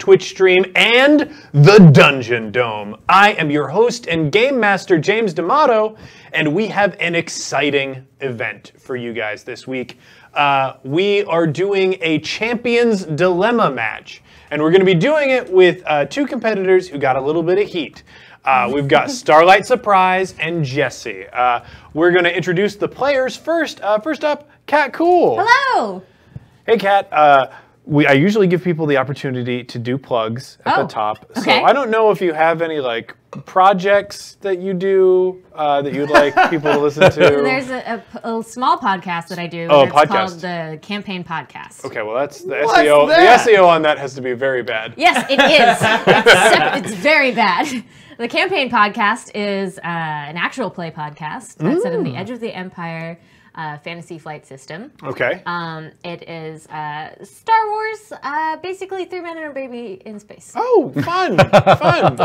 Twitch stream, and the Dungeon Dome. I am your host and game master, James D'Amato, and we have an exciting event for you guys this week. We are doing a Champions Dilemma match, and we're going to be doing it with two competitors who got a little bit of heat. We've got Starlight Surprise and Jesse. We're going to introduce the players first. First up, Cat Cool. Hello. Hey, Cat. I usually give people the opportunity to do plugs at the top. Okay. So I don't know if you have any like projects that you do that you'd like people to listen to. There's a small podcast that I do. Oh, that's podcast. called the Campaign Podcast. Okay, well that's the SEO. The SEO on that has to be very bad. Yes, it is. It's very bad. The Campaign Podcast is an actual play podcast that's set in the Edge of the Empire fantasy flight system. Okay. It is Star Wars, basically 3 men and a baby in space. Oh, fun, fun.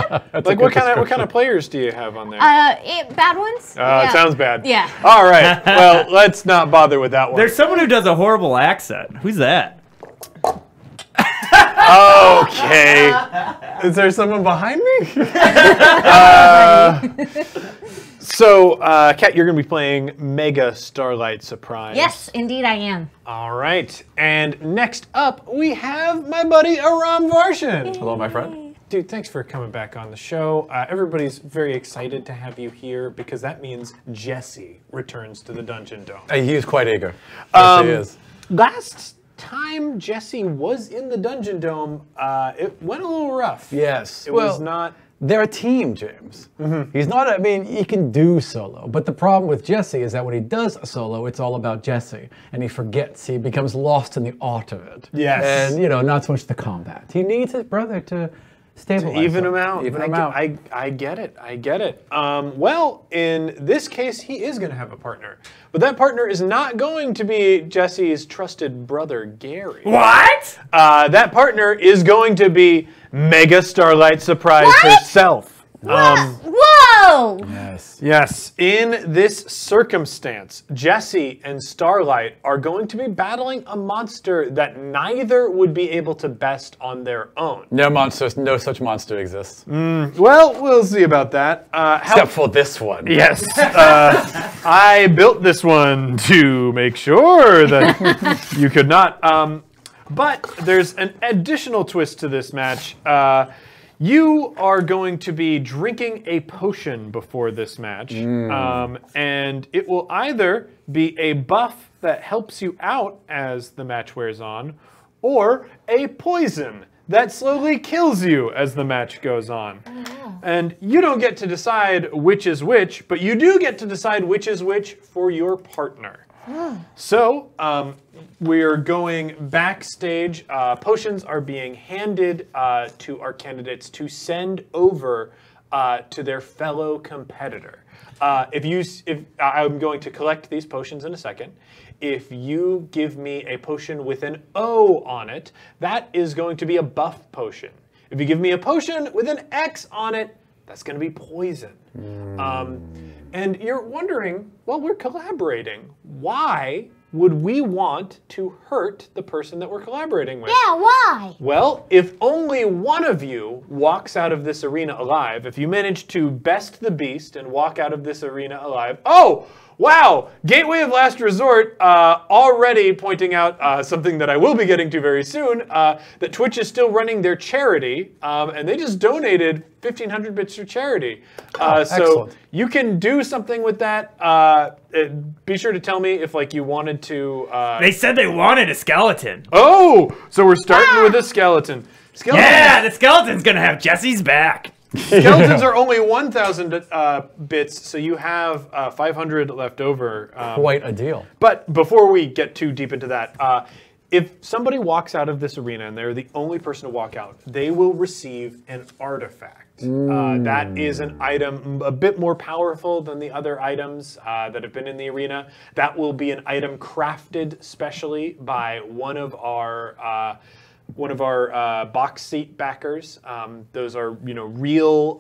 Like what kind of players do you have on there? Bad ones. It sounds bad. Yeah. All right. Well, let's not bother with that one. There's someone who does a horrible accent. Who's that? Okay. Is there someone behind me? So, Kat, you're going to be playing Mega Starlight Surprise. Yes, indeed I am. All right. And next up, we have my buddy Aram Varshan. Hello, my friend. Dude, thanks for coming back on the show. Everybody's very excited to have you here because that means Jesse returns to the Dungeon Dome. He is quite eager. Yes, he is. Last time Jesse was in the Dungeon Dome, it went a little rough. Yes. It was not... They're a team, James. He's not, I mean, he can do solo, but the problem with Jesse is that when he does a solo, it's all about Jesse, and he forgets, he becomes lost in the art of it. Yes. And, you know, not so much the combat. He needs his brother to stabilize Even him out. Even him out. I get it. I get it. Well, in this case, he is going to have a partner. But that partner is not going to be Jesse's trusted brother, Gary. What? That partner is going to be Mega Starlight Surprise herself. Whoa! Yes. Yes. In this circumstance, Jesse and Starlight are going to be battling a monster that neither would be able to best on their own. No monsters, no such monster exists. Well, we'll see about that. Except for this one. Yes. I built this one to make sure that you could not. But there's an additional twist to this match. You are going to be drinking a potion before this match. And it will either be a buff that helps you out as the match wears on, or a poison that slowly kills you as the match goes on. And you don't get to decide which is which, but you do get to decide which is which for your partner. So, we're going backstage. Potions are being handed to our candidates to send over to their fellow competitor. I'm going to collect these potions in a second. If you give me a potion with an O on it, that is going to be a buff potion. If you give me a potion with an X on it, that's going to be poison. And you're wondering, well, we're collaborating. Why would we want to hurt the person that we're collaborating with? Yeah, why? Well, if only one of you walks out of this arena alive, if you manage to best the beast and walk out of this arena alive, oh, wow, Gateway of Last Resort already pointing out something that I will be getting to very soon, that Twitch is still running their charity, and they just donated 1,500 bits for charity. So excellent. you can do something with that. Be sure to tell me if like you wanted to... They said they wanted a skeleton. Oh, so we're starting with a skeleton. Yeah, the skeleton's gonna have Jesse's back. Skeletons are only 1,000 bits, so you have 500 left over. Quite a deal. But before we get too deep into that, if somebody walks out of this arena and they're the only person to walk out, they will receive an artifact. That is an item a bit more powerful than the other items that have been in the arena. That will be an item crafted specially by one of our box seat backers. Those are, real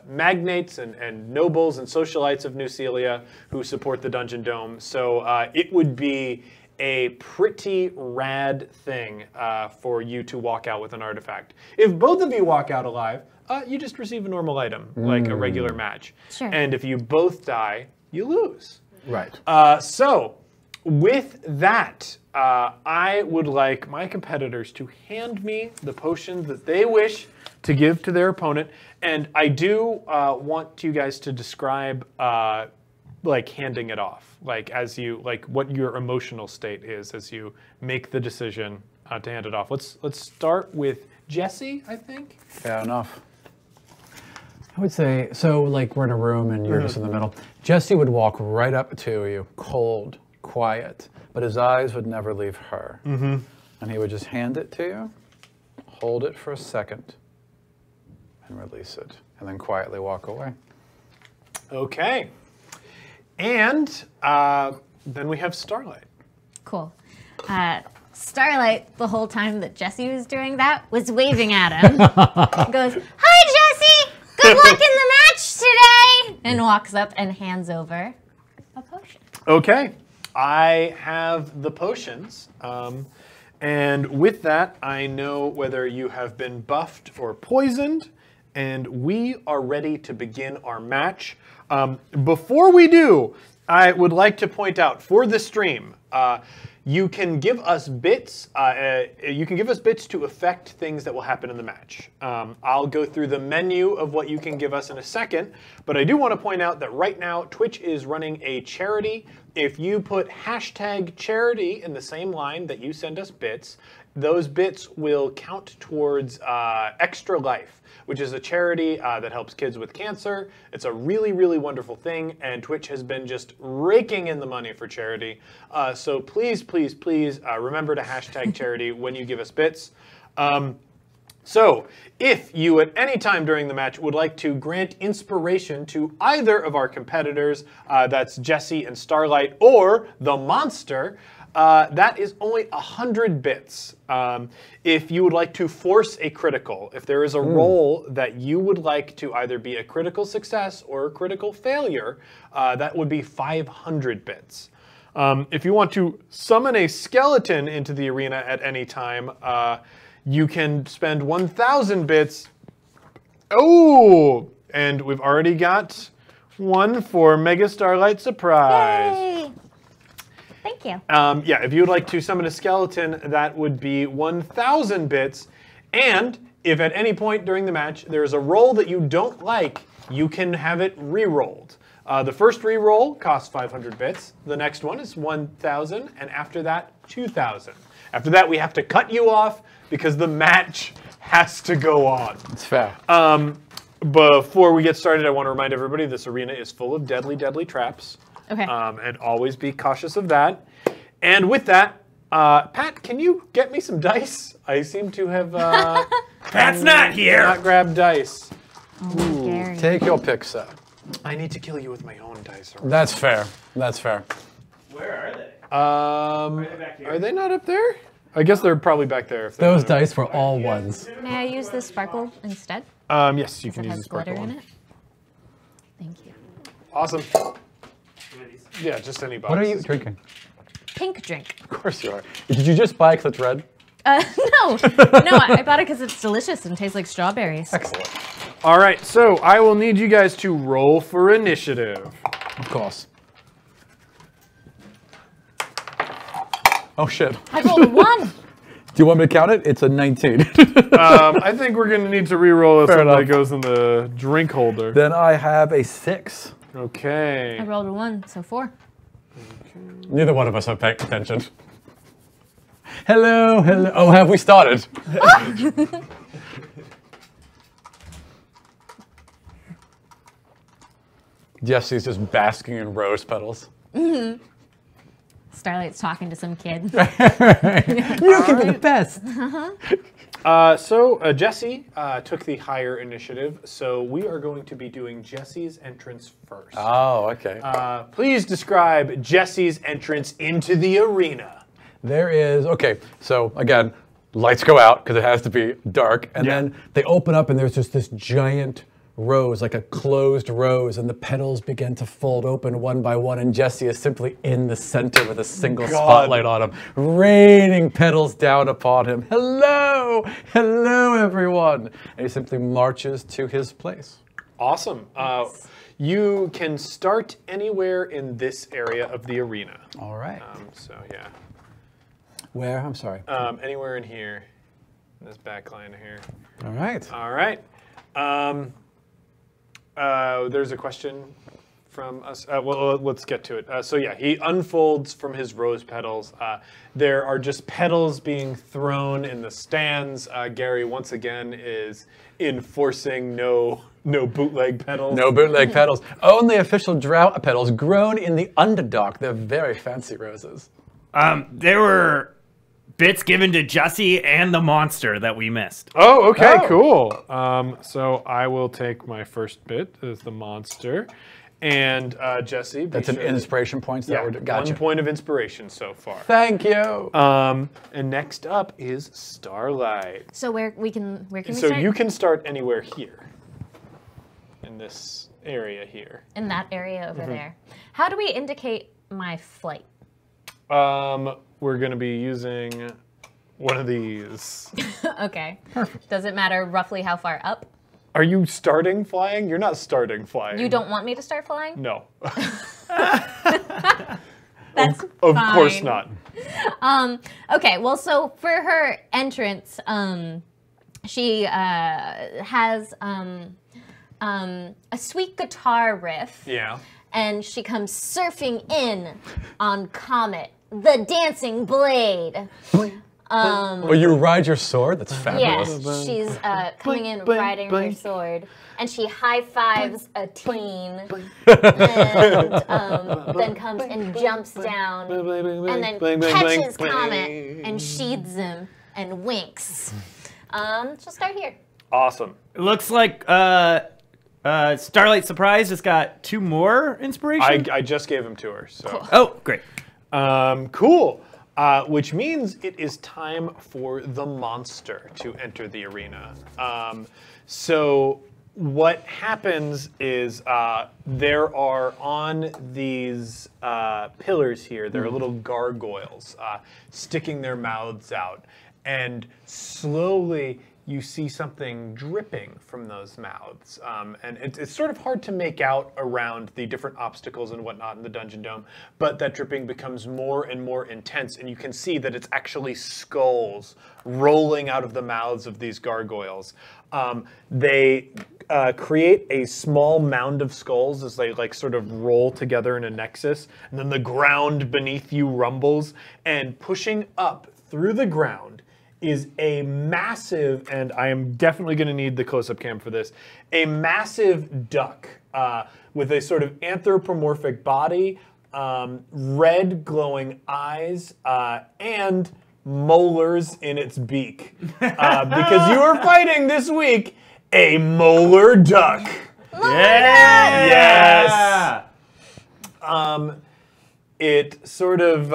magnates and nobles and socialites of New Celia who support the Dungeon Dome. So it would be a pretty rad thing for you to walk out with an artifact. If both of you walk out alive, you just receive a normal item, like a regular match. Sure. And if you both die, you lose. Right. So, with that, I would like my competitors to hand me the potions that they wish to give to their opponent, and I do want you guys to describe like handing it off, like as you what your emotional state is as you make the decision to hand it off. Let's start with Jesse, I think. Fair enough. I would say, so like we're in a room and you're just in the middle. Jesse would walk right up to you, cold, quiet, but his eyes would never leave her. And he would just hand it to you, hold it for a second, and release it, and then quietly walk away. Okay. And then we have Starlight. Cool. Starlight, the whole time that Jesse was doing that, was waving at him. Goes, "Hi, Jesse! Good luck in the match today!" And walks up and hands over a potion. Okay. I have the potions. And with that, I know whether you have been buffed or poisoned, and we are ready to begin our match. Before we do, I would like to point out for the stream, you can give us bits. You can give us bits to affect things that will happen in the match. I'll go through the menu of what you can give us in a second, but I do want to point out that right now Twitch is running a charity. If you put #charity in the same line that you send us bits, those bits will count towards Extra Life, which is a charity that helps kids with cancer. It's a really, really wonderful thing, and Twitch has been just raking in the money for charity. So please, please, please remember to #charity when you give us bits. So, if you at any time during the match would like to grant inspiration to either of our competitors, that's Jesse and Starlight, or the monster, that is only 100 bits. If you would like to force a critical, if there is a roll that you would like to either be a critical success or a critical failure, that would be 500 bits. If you want to summon a skeleton into the arena at any time, you can spend 1,000 bits. Oh, and we've already got one for Mega Starlight Surprise. Yay! Thank you. Yeah, if you would like to summon a skeleton, that would be 1,000 bits. And if at any point during the match there is a roll that you don't like, you can have it re-rolled. The first re-roll costs 500 bits. The next one is 1,000, and after that, 2,000. After that, we have to cut you off because the match has to go on. It's fair. Before we get started, I want to remind everybody this arena is full of deadly, deadly traps. Okay. And always be cautious of that. And with that, Pat, can you get me some dice? I seem to have Pat's not here. not grabbed dice. Oh, Gary. Take your pick, sir. I need to kill you with my own dice. That's fair. That's fair. Where are they? back here? Are they not up there? I guess they're probably back there. If Those they're not dice were all ones. May I use the sparkle instead? Yes, you can It use has the sparkle glitter in one. it. Thank you. Awesome. Yeah, just any box. What are you drinking? Pink drink. Of course you are. Did you just buy it because it's red? No, I bought it because it's delicious and tastes like strawberries. Excellent. All right, so I will need you guys to roll for initiative. Of course. Oh shit. I rolled a 1. Do you want me to count it? It's a 19. I think we're gonna need to re-roll this Fair one that enough. goes in the drink holder. Then I have a 6. Okay. I rolled a 1, so 4. Neither one of us have paid attention. Hello, hello. Oh, have we started? Jesse's just basking in rose petals. Starlight's talking to some kid. You can be the best. So Jesse took the higher initiative, so we are going to be doing Jesse's entrance first. Oh, okay. Please describe Jesse's entrance into the arena. There is, okay, so again, lights go out because it has to be dark, and Yeah. then they open up and there's just this giant rose, like a closed rose, and the petals begin to fold open one by one, and Jesse is simply in the center with a single spotlight on him, raining petals down upon him. Hello! Hello, everyone! And he simply marches to his place. Awesome. You can start anywhere in this area of the arena. All right. So yeah, Where? I'm sorry. anywhere in here, in this back line here. All right. All right. There's a question from us. Well, let's get to it. So yeah, he unfolds from his rose petals. There are just petals being thrown in the stands. Gary once again is enforcing no bootleg petals. No bootleg petals. Only official drought petals grown in the Underdark. They're very fancy roses. There were bits given to Jesse and the monster that we missed. Oh, okay, Oh. cool. So I will take my first bit as the monster. And Jesse, That's an inspiration point. So Yeah, that we're, gotcha. 1 point of inspiration so far. Thank you. And next up is Starlight. So where can we So start? you can start anywhere here. In this area here. In that area over there. How do we indicate my flight? We're going to be using one of these. Okay. Does it matter roughly how far up? Are you starting flying? You're not starting flying. You don't want me to start flying? No. That's Of course fine. not. Okay, well, so for her entrance, she has a sweet guitar riff. Yeah. And she comes surfing in on Comet, the dancing blade. Well, you ride your sword? That's fabulous. Yes, she's coming in bling, riding bling. her sword, and she high fives a teen, and then comes and jumps down, and then catches Comet and sheathes him and winks. She'll start here. Awesome. It looks like Starlight Surprise just got 2 more inspiration. I just gave him to her. So. Oh, great. Cool. Which means it is time for the monster to enter the arena. So what happens is there are on these pillars here, there are little gargoyles sticking their mouths out. And slowly you see something dripping from those mouths. And it's sort of hard to make out around the different obstacles and whatnot in the Dungeon Dome, but that dripping becomes more and more intense, and you can see that it's actually skulls rolling out of the mouths of these gargoyles. They create a small mound of skulls as they like sort of roll together in a nexus, and then the ground beneath you rumbles, and pushing up through the ground is a massive, and I am definitely going to need the close-up cam for this, a massive duck with a sort of anthropomorphic body, red glowing eyes, and molars in its beak. Because you are fighting this week a molar duck. Yeah! Yes. It sort of,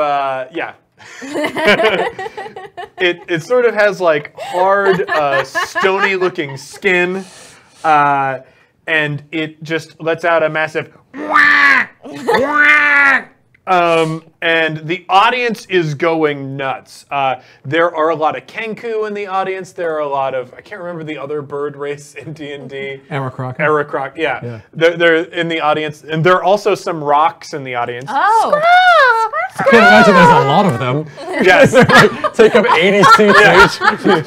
yeah. It sort of has like hard, stony looking skin, and it just lets out a massive whack, whack. And the audience is going nuts. There are a lot of Kenku in the audience. There are a lot of, I can't remember the other bird race in D&D. Arakroc. Arakroc, yeah. They're in the audience. And there are also some rocks in the audience. Oh! I can't imagine there's a lot of them. Yes. Take up 80 seats each.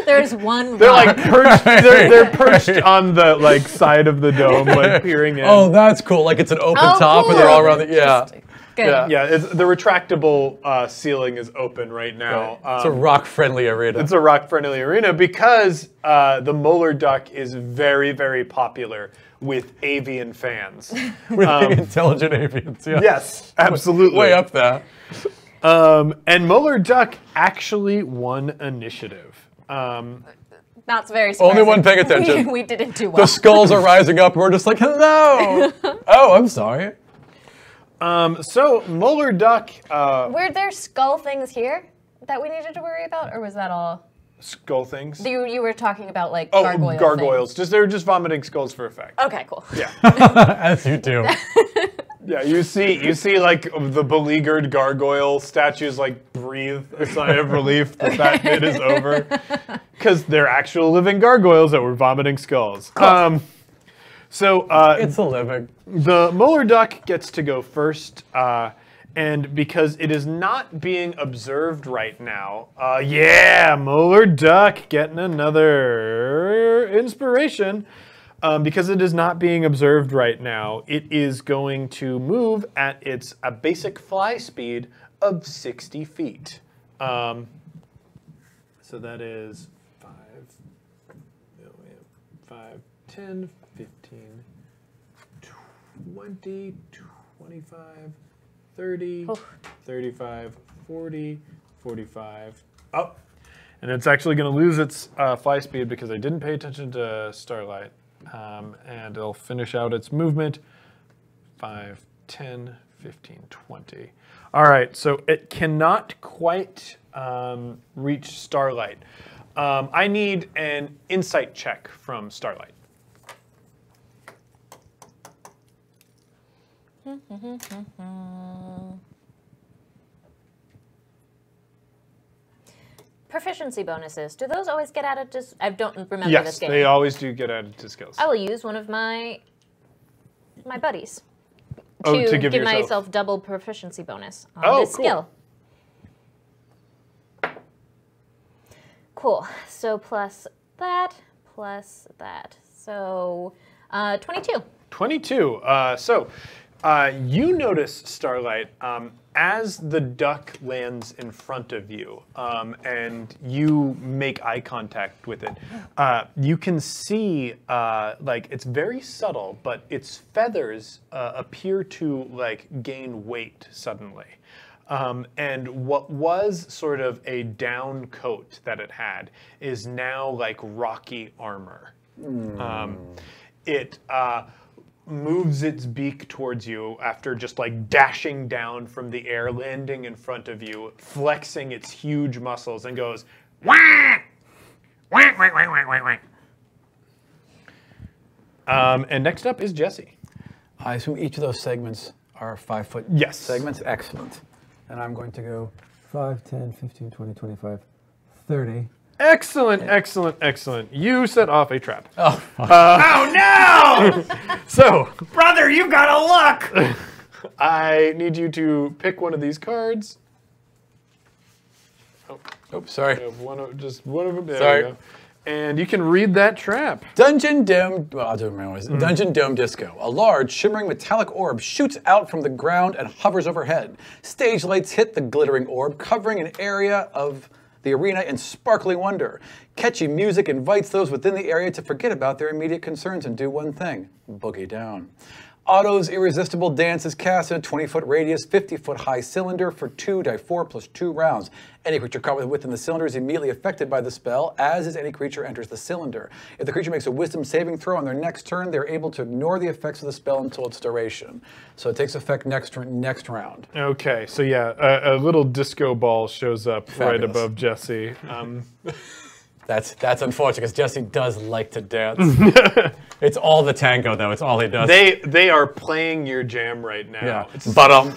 There's one They're rock. like perched. They're perched on the like side of the dome, like peering in. Oh, that's cool. Like it's an open Oh, top and they're cool. all around the, yeah. Good. Yeah, the retractable ceiling is open right now. It's a rock-friendly arena. It's a rock-friendly arena because the molar duck is very, very popular with avian fans. With the intelligent avians, yeah. Yes, absolutely. Way up there. And molar duck actually won initiative. That's very surprising. Only one paying attention. We didn't do The well. skulls are rising up. We're just like, hello. Oh, I'm sorry. So molar duck. Were there skull things here that we needed to worry about, or was that all? skull things. You were talking about like Oh, gargoyle gargoyles. They're just vomiting skulls for effect. Okay, cool. Yeah. As you do. Yeah, you see like the beleaguered gargoyle statues like breathe a sigh of relief that bit is over. Because they're actual living gargoyles that were vomiting skulls. So It's a living. the molar duck gets to go first, and because it is not being observed right now, yeah, molar duck getting another inspiration. Because it is not being observed right now, it is going to move at its basic fly speed of 60 feet. So that is 5, 10, 15, 20, 25, 30, 35, 40, 45. Oh, and it's actually going to lose its fly speed because I didn't pay attention to Starlight. And it'll finish out its movement. 5, 10, 15, 20. All right, so it cannot quite reach Starlight. I need an insight check from Starlight. Proficiency bonuses. Do those always get added to... I don't remember Yes, this game. they always do get added to skills. I will use one of my buddies Oh, to give yourself. myself double proficiency bonus on Oh, this cool. skill. Cool. So plus that. So 22. 22. You notice, Starlight, as the duck lands in front of you and you make eye contact with it, you can see, like, it's very subtle, but its feathers appear to, like, gain weight suddenly. And what was sort of a down coat that it had is now like rocky armor. It moves its beak towards you after just like dashing down from the air, landing in front of you, flexing its huge muscles, and goes, wah! Wah, wah, wah, wah, wah, wah. And next up is Jesse. I assume each of those segments are 5 foot Yes. segments. Excellent. And I'm going to go 5, 10, 15, 20, 25, 30. Excellent, excellent, excellent. You set off a trap. Oh no! So, Brother, you got a luck! I need you to pick one of these cards. Oops, sorry. Just one of them. There Sorry. we go. And you can read that trap. Dungeon Dome, well, I'll do it my ways. Dungeon Dome Disco. A large, shimmering metallic orb shoots out from the ground and hovers overhead. Stage lights hit the glittering orb, covering an area of the arena in sparkling wonder. Catchy music invites those within the area to forget about their immediate concerns and do one thing: boogie down. Otto's irresistible dance is cast in a 20-foot radius, 50-foot high cylinder for 2d4 plus 2 rounds. Any creature caught within the cylinder is immediately affected by the spell, as is any creature enters the cylinder. If the creature makes a wisdom saving throw on their next turn, they're able to ignore the effects of the spell until its duration. So it takes effect next round. Okay, so yeah, a little disco ball shows up right Fabulous. above Jesse. That's unfortunate, because Jesse does like to dance. It's all the tango, though. It's all he does. They are playing your jam right now. Yeah. It's Bum.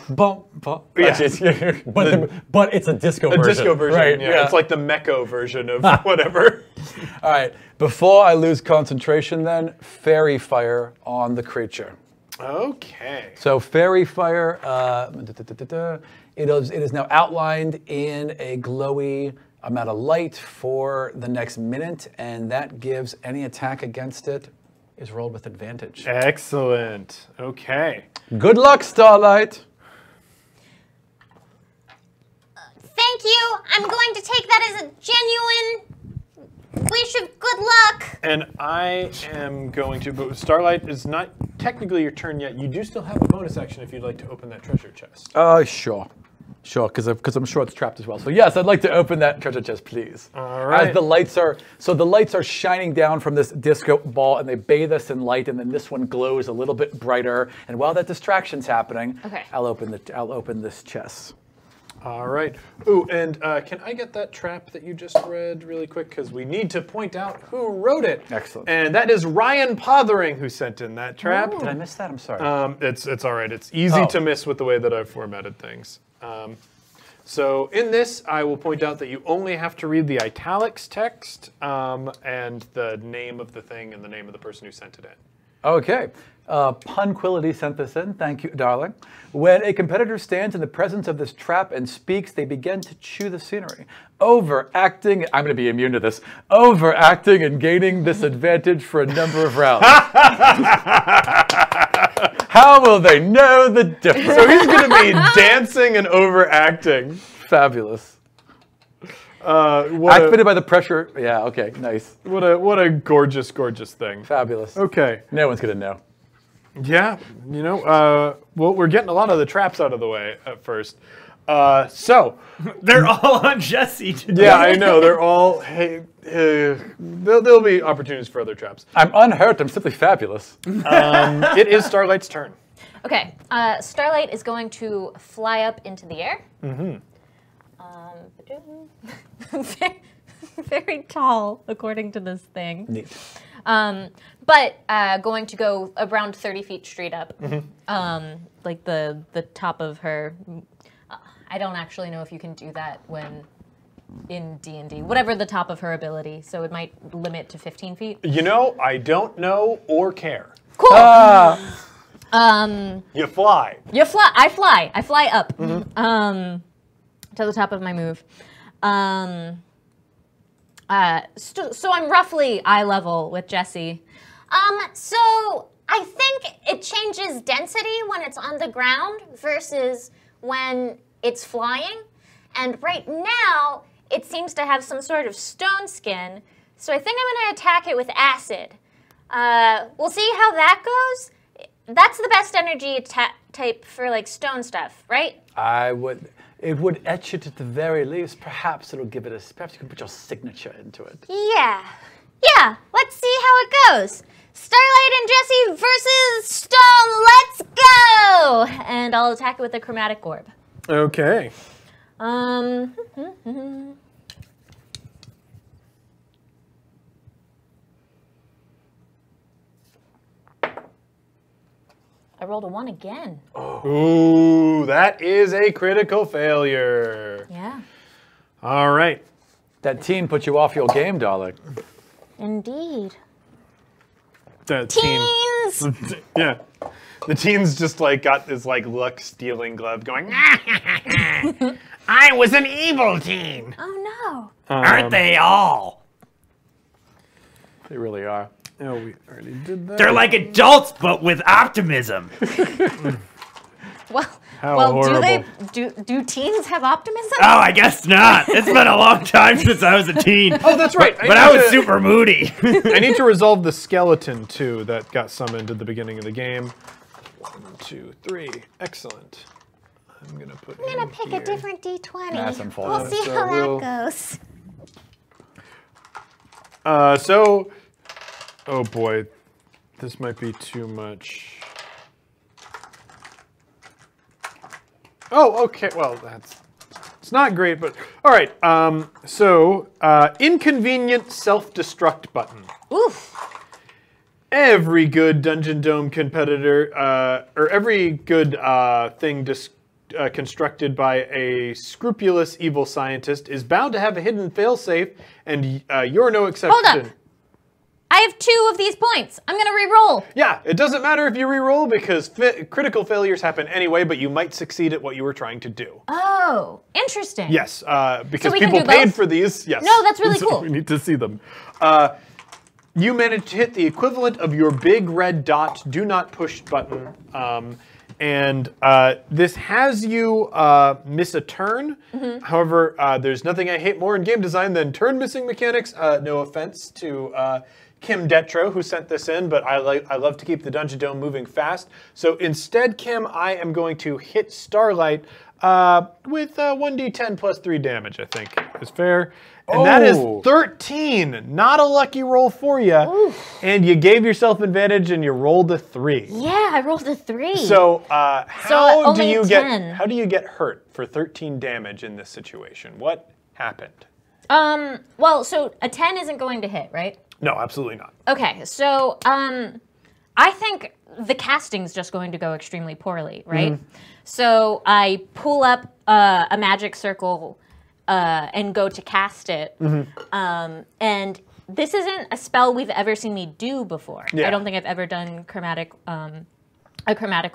Yeah. But it's a disco a version. disco version. Right, Yeah, it's like the Mecco version of whatever. All right. Before I lose concentration, then, fairy fire on the creature. Okay. So fairy fire, it is now outlined in a glowy amount of light for the next minute, and that gives any attack against it is rolled with advantage. Excellent. Okay. Good luck, Starlight. Thank you. I'm going to take that as a genuine wish of good luck. And I am going to, but Starlight is not technically your turn yet. You do still have a bonus action if you'd like to open that treasure chest. Sure. Sure, because I'm sure it's trapped as well. So yes, I'd like to open that treasure chest, please. All right. As the lights are shining down from this disco ball, and they bathe us in light, and then this one glows a little bit brighter. And while that distraction's happening, Okay. I'll open this chest. All right. Ooh, and can I get that trap that you just read really quick? Because we need to point out who wrote it. Excellent. And that is Ryan Pothering who sent in that trap. Did I miss that? I'm sorry. It's all right. It's easy to miss with the way that I've formatted things. So in this, I will point out that you only have to read the italics text and the name of the thing and the name of the person who sent it in. Okay. Punquility sent this in. Thank you, darling. When a competitor stands in the presence of this trap and speaks, they begin to chew the scenery. Overacting, I'm going to be immune to this, overacting and gaining this advantage for a number of rounds. How will they know the difference? So he's going to be dancing and overacting. Fabulous. What Activated by the pressure. Yeah, okay, nice. what a gorgeous, gorgeous thing. Fabulous. Okay. No one's going to know. Yeah, you know, well, we're getting a lot of the traps out of the way at first. So, They're all on Jesse today. yeah, I know, they're all, there'll be opportunities for other traps. I'm unhurt. I'm simply fabulous. It is Starlight's turn. Okay, Starlight is going to fly up into the air. Very, very tall, according to this thing. Neat. But going to go around 30 feet straight up, like the top of her. I don't actually know if you can do that when in D&D. Whatever the top of her ability, so it might limit to 15 feet. You know, I don't know or care. Cool. You fly. You fly. I fly. I fly up to the top of my move. So I'm roughly eye level with Jesse. So I think it changes density when it's on the ground versus when it's flying. And right now, it seems to have some sort of stone skin. So I think I'm going to attack it with acid. We'll see how that goes. That's the best energy type for like stone stuff, right? It would etch it at the very least. Perhaps it'll give it a, perhaps you can put your signature into it. Yeah. Yeah, let's see how it goes. Starlight and Jesse versus Stone, let's go! And I'll attack it with a chromatic orb. Okay. I rolled a 1 again. Ooh, that is a critical failure. Yeah. All right. That teen put you off your game, darling. Indeed. The Teens! yeah. The teen's just like got this like luck stealing glove going, I was an evil teen. Oh Aren't they all? They really are. Oh, we already did that. They're like adults, but with optimism. no. Well, How horrible. do teens have optimism? Oh, I guess not. It's been a long time since I was a teen. Oh, that's right. But I was super moody. I need to resolve the skeleton too that got summoned at the beginning of the game. 1, 2, 3. Excellent. I'm gonna pick a different D20. That's We'll unfortunate. see So how we'll- that goes. Oh boy, this might be too much. Oh, okay. Well, it's not great, but all right. Inconvenient self-destruct button. Oof. Every good Dungeon Dome competitor, or every good thing constructed by a scrupulous evil scientist is bound to have a hidden failsafe, and you're no exception. Hold up. I have 2 of these points. I'm going to re-roll. Yeah, it doesn't matter if you re-roll because critical failures happen anyway, but you might succeed at what you were trying to do. Oh, interesting. Yes, because we can people do paid both? for these. Yes. No, that's really So cool. We need to see them. You managed to hit the equivalent of your big red dot do not push button. And this has you miss a turn. Mm-hmm. However, there's nothing I hate more in game design than turn missing mechanics. No offense to Kim Detro, who sent this in, but I love to keep the Dungeon Dome moving fast. So instead, Kim, I am going to hit Starlight with 1d10 plus 3 damage, I think is fair. And that is Oh. 13. Not a lucky roll for you. And you gave yourself advantage and you rolled a 3. Yeah, I rolled a 3. So how do only you 10. get hurt for 13 damage in this situation? What happened? Well, so a 10 isn't going to hit, right? No, absolutely not. Okay, so I think the casting's just going to go extremely poorly, right? So I pull up a magic circle and go to cast it, and this isn't a spell we've ever seen me do before. Yeah. I don't think I've ever done a chromatic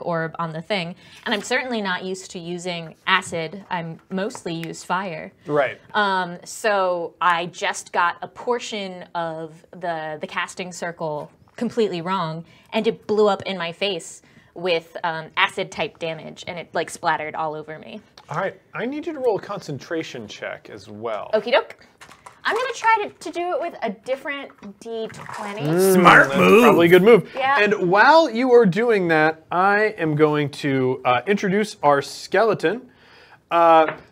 orb on the thing, and I'm certainly not used to using acid. I'm mostly used fire. Right. So I just got a portion of the casting circle completely wrong, and it blew up in my face with acid type damage, and it like splattered all over me. All right. I need you to roll a concentration check as well. Okie doke. I'm gonna try to do it with a different D20. Smart That's move. probably a good move. Yeah. And while you are doing that, I am going to introduce our skeleton.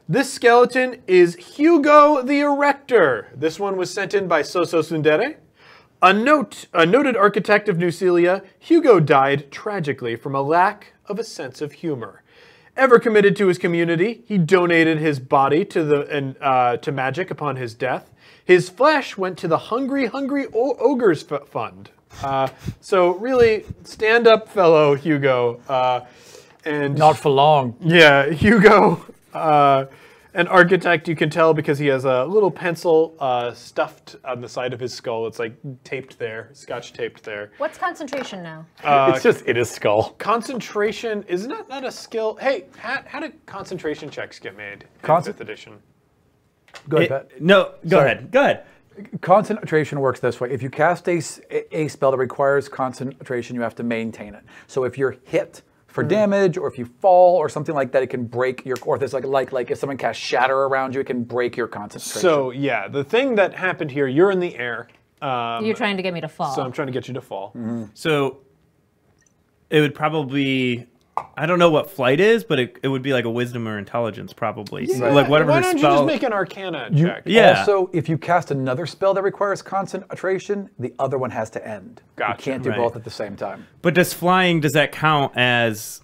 This skeleton is Hugo the Erector. This one was sent in by Soso Sundere. A noted architect of Nucelia, Hugo died tragically from a lack of a sense of humor. Ever committed to his community, he donated his body to magic upon his death. His flesh went to the Hungry Ogres Fund. So really, stand up, fellow Hugo. And Not for long. yeah, Hugo, an architect, you can tell because he has a little pencil stuffed on the side of his skull. It's like taped there, scotch taped there. What's concentration now? It's just in his skull. Concentration is not a skill. Hey, how do concentration checks get made in Concent- 5th edition? Go ahead, Pat. No, go Sorry. ahead. Go ahead. Concentration works this way. If you cast a spell that requires concentration, you have to maintain it. So if you're hit for damage, or if you fall, or something like that, it can break your. Or there's like if someone casts Shatter around you, it can break your concentration. So yeah, the thing that happened here, you're in the air. You're trying to get me to fall. So I'm trying to get you to fall. So it would probably, I don't know what flight is, but it would be like a wisdom or intelligence probably. So like whatever Why her don't you spell. just make an Arcana check? Yeah. Also, if you cast another spell that requires concentration, the other one has to end. Gotcha. You can't do Right. both at the same time. But does that count as?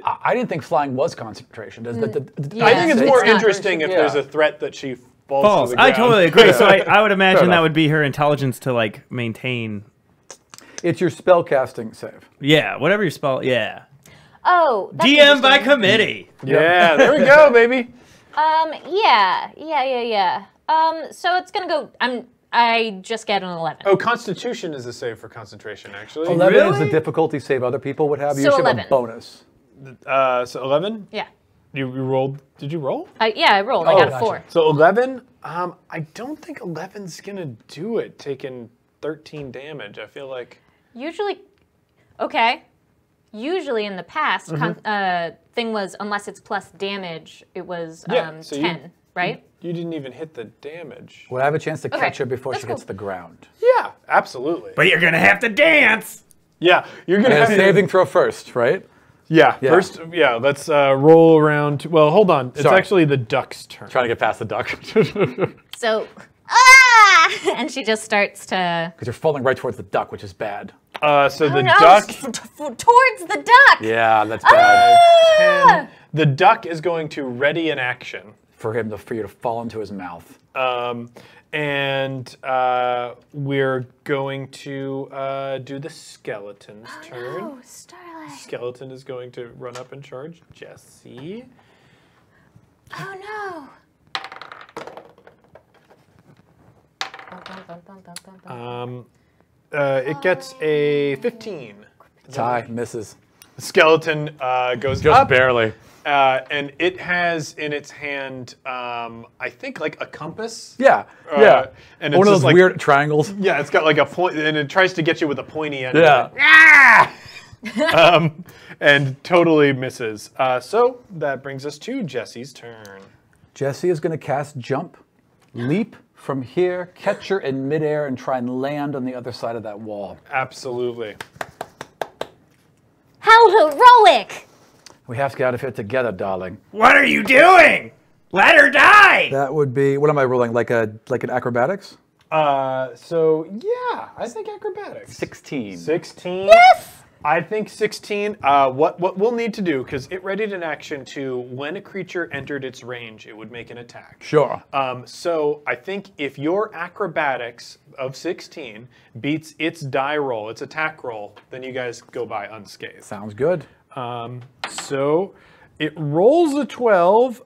I didn't think flying was concentration. Does I think it's Yeah, more it's not. interesting if Yeah. there's a threat that she falls False. to the I ground. totally agree. So I would imagine that enough. would be her intelligence to like maintain. It's your spell casting save. Yeah, whatever your spell. Yeah. Oh, that's DM by interesting. committee. Yeah, there we go, baby. Yeah. So it's gonna go. I just get an 11. Oh, Constitution is a save for concentration, actually. 11 is Really? the difficulty save other people would have. You So should have 11. a bonus. So 11? Yeah. You rolled, did you roll? I rolled. I Oh, got a gotcha. 4. So 11, I don't think 11's gonna do it, taking 13 damage. I feel like, Usually, okay. Usually in the past, thing was unless it's plus damage, it was Yeah, so 10, right? you didn't even hit the damage. Would I have a chance to catch her before that's she hits cool. the ground? Yeah, absolutely. But you're gonna have to dance. Yeah, you're gonna And a have saving throw first, right? Yeah, Yeah. first, let's roll around. Well, hold on. It's Sorry. actually the duck's turn. Trying to get past the duck. So, and she just starts to. Because you're falling right towards the duck, which is bad. So the Oh, no, duck, towards the duck. Yeah, that's bad. 10, the duck is going to ready an action. For you to fall into his mouth. And we're going to do the skeleton's turn. Oh, Starlight. Skeleton is going to run up and charge Jesse. Oh no. It gets a 15. Ty misses. The skeleton goes Just up, barely. and it has in its hand, I think, like a compass. Yeah, yeah. and One it's of just those like- weird triangles. Yeah, it's got like a point, and it tries to get you with a pointy end. Yeah. And totally misses. So that brings us to Jesse's turn. Jesse is going to cast Jump, leap from here, catch her in midair, and try and land on the other side of that wall. Absolutely. How heroic! We have to get out of here together, darling. What are you doing? Let her die! That would be, what am I rolling? Like an acrobatics? So yeah, I think acrobatics. 16. 16. Yes! I think 16. What we'll need to do, because it readied an action to when a creature entered its range, it would make an attack. Sure. So I think if your acrobatics of 16 beats its die roll, its attack roll, then you guys go by unscathed. Sounds good. So it rolls a 12,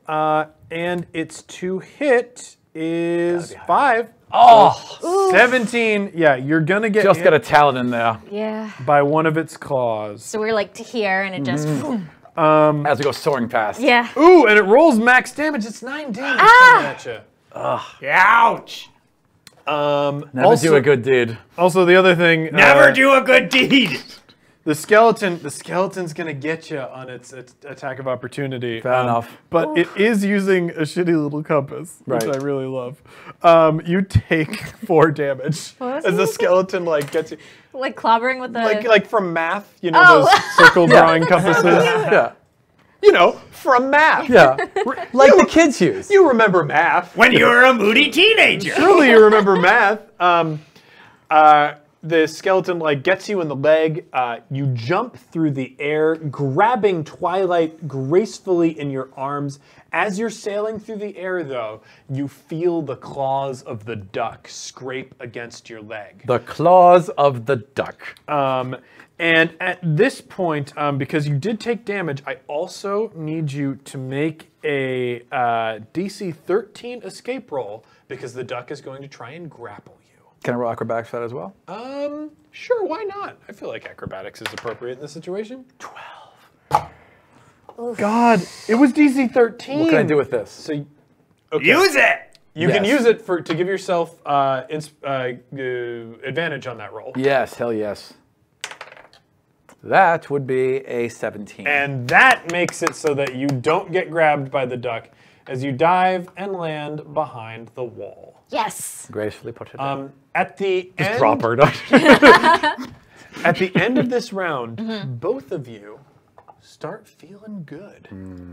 and its to hit is 5. Oh! 17. Yeah, you're gonna get Just hit got a talent in there. Yeah. by one of its claws. So we're like to here, and it just. As we go soaring past. Yeah. Ooh, and it rolls max damage. It's 9 damage coming at you. Ouch! Never do a good deed. Also, the other thing. Never do a good deed! The skeleton's gonna get you on its attack of opportunity. Fair enough. But it is using a shitty little compass, which Right. I really love. You take 4 damage What was as the it? skeleton like gets you, Like clobbering with the. like from math, you know, Oh. those circle drawing compasses. Yeah. You know, from math. Yeah. Like the kids use. You remember math. When you were a moody teenager! Surely you remember math. The skeleton like gets you in the leg. You jump through the air, grabbing Twilight gracefully in your arms. As you're sailing through the air, though, you feel the claws of the duck scrape against your leg. The claws of the duck. And at this point, because you did take damage, I also need you to make a DC 13 escape roll because the duck is going to try and grapple you. Can I roll acrobatics for that as well? Sure, why not? I feel like acrobatics is appropriate in this situation. 12. God, it was DC 13. What can I do with this? So, okay. Use it! You can Yes. use it to give yourself advantage on that roll. Yes, hell yes. That would be a 17. And that makes it so that you don't get grabbed by the duck as you dive and land behind the wall. Yes. Gracefully put it down. At the end, Drop her. At the end of this round, both of you start feeling good.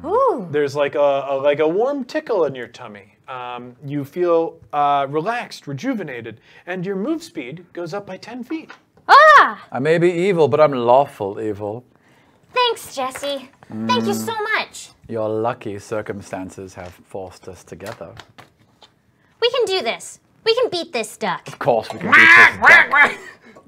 Ooh. There's like a warm tickle in your tummy. You feel relaxed, rejuvenated, and your move speed goes up by 10 feet. Ah! I may be evil, but I'm lawful evil. Thanks, Jesse. Thank you so much. Your lucky circumstances have forced us together. We can do this. We can beat this duck. Of course we can beat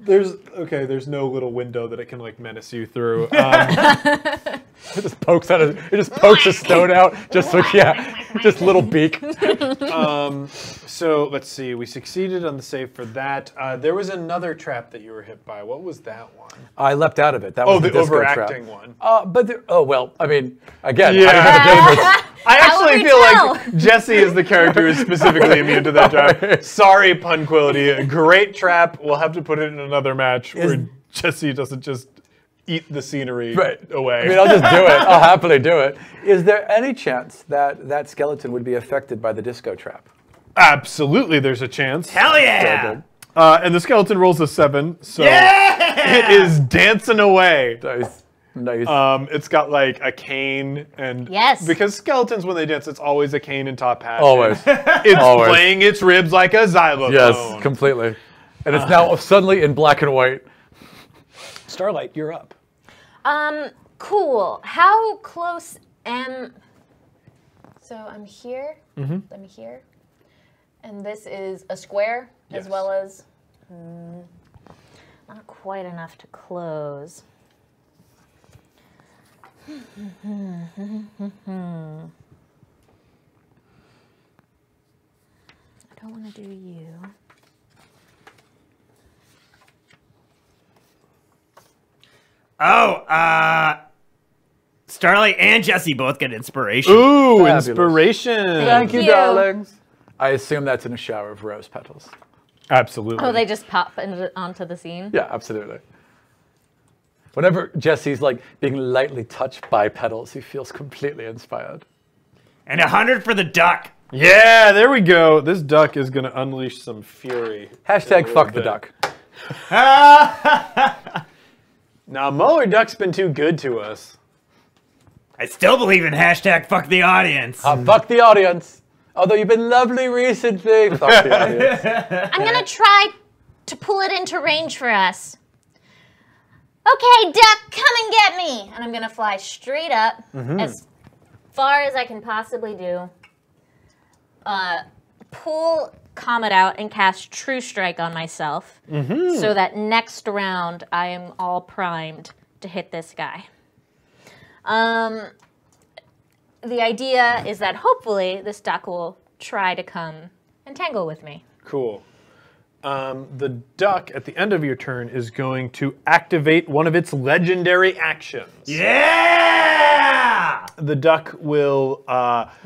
this duck. There's no little window that it can like menace you through. It just pokes out. It just pokes a stone out. Just so, yeah, just little beak. So let's see. We succeeded on the save for that. There was another trap that you were hit by. What was that one? I leapt out of it. That Oh, was the disco overacting trap. one. But well, I mean, again, Yeah. I didn't have to deal with I How would actually we feel tell? like Jesse is the character who's specifically immune to that trap. Sorry, Punquility. A great trap. We'll have to put it in another match where Jesse doesn't just eat the scenery away. I mean, I'll just do it. I'll happily do it. Is there any chance that that skeleton would be affected by the disco trap? Absolutely, there's a chance. Hell yeah! And the skeleton rolls a 7, so it is dancing away. Nice. Nice. It's got like a cane and Yes. because skeletons when they dance, it's always a cane and top hat. Always. It's Always. playing its ribs like a xylophone. Yes, completely. And it's now suddenly in black and white. Starlight, you're up. Cool. How close am... So I'm here. Let me here. And this is a square as Yes. well as... not quite enough to close. I don't want to do you. Starlight and Jesse both get inspiration. Ooh, Fabulous. inspiration. Thank you, you. darlings. I assume that's in a shower of rose petals. Absolutely. Oh, they just pop onto the scene? Yeah, absolutely. Whenever Jesse's like being lightly touched by petals, he feels completely inspired. And 100 for the duck. Yeah, there we go. This duck is going to unleash some fury. Hashtag in a fuck the little bit. duck. Now, Muller Duck's been too good to us. I still believe in hashtag fuck the audience. Fuck the audience. Although you've been lovely recently. Fuck the audience. I'm gonna try to pull it into range for us. Okay, duck, come and get me. And I'm gonna fly straight up as far as I can possibly do. Pull Comet out and cast True Strike on myself, so that next round I am all primed to hit this guy. The idea is that hopefully this duck will try to come and tangle with me. Cool. The duck at the end of your turn is going to activate one of its legendary actions. Yeah! The duck will,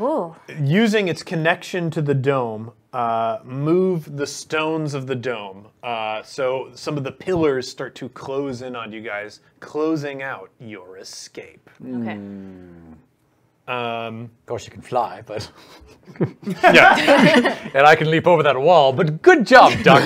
Ooh. using its connection to the dome, move the stones of the dome. So some of the pillars start to close in on you guys, closing out your escape. Okay. Of course, you can fly, but. Yeah. And I can leap over that wall, but good job, duck.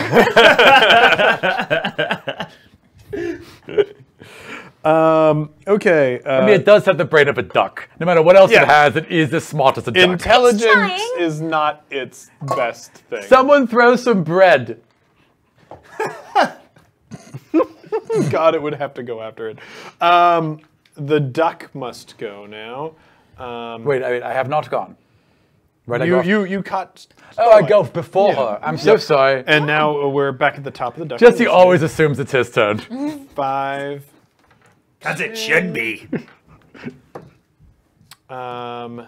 Okay. I mean, it does have the brain of a duck. No matter what else Yeah. it has, it is as smart as a duck. Intelligence trying. is not its best thing. Someone throw some bread. God, it would have to go after it. The duck must go now. Wait, I have not gone. Right, I go. You caught. Oh, I go before Yeah. her. I'm so sorry. And now we're back at the top of the duck. Jesse list. always assumes it's his turn. 5. Because it should be. And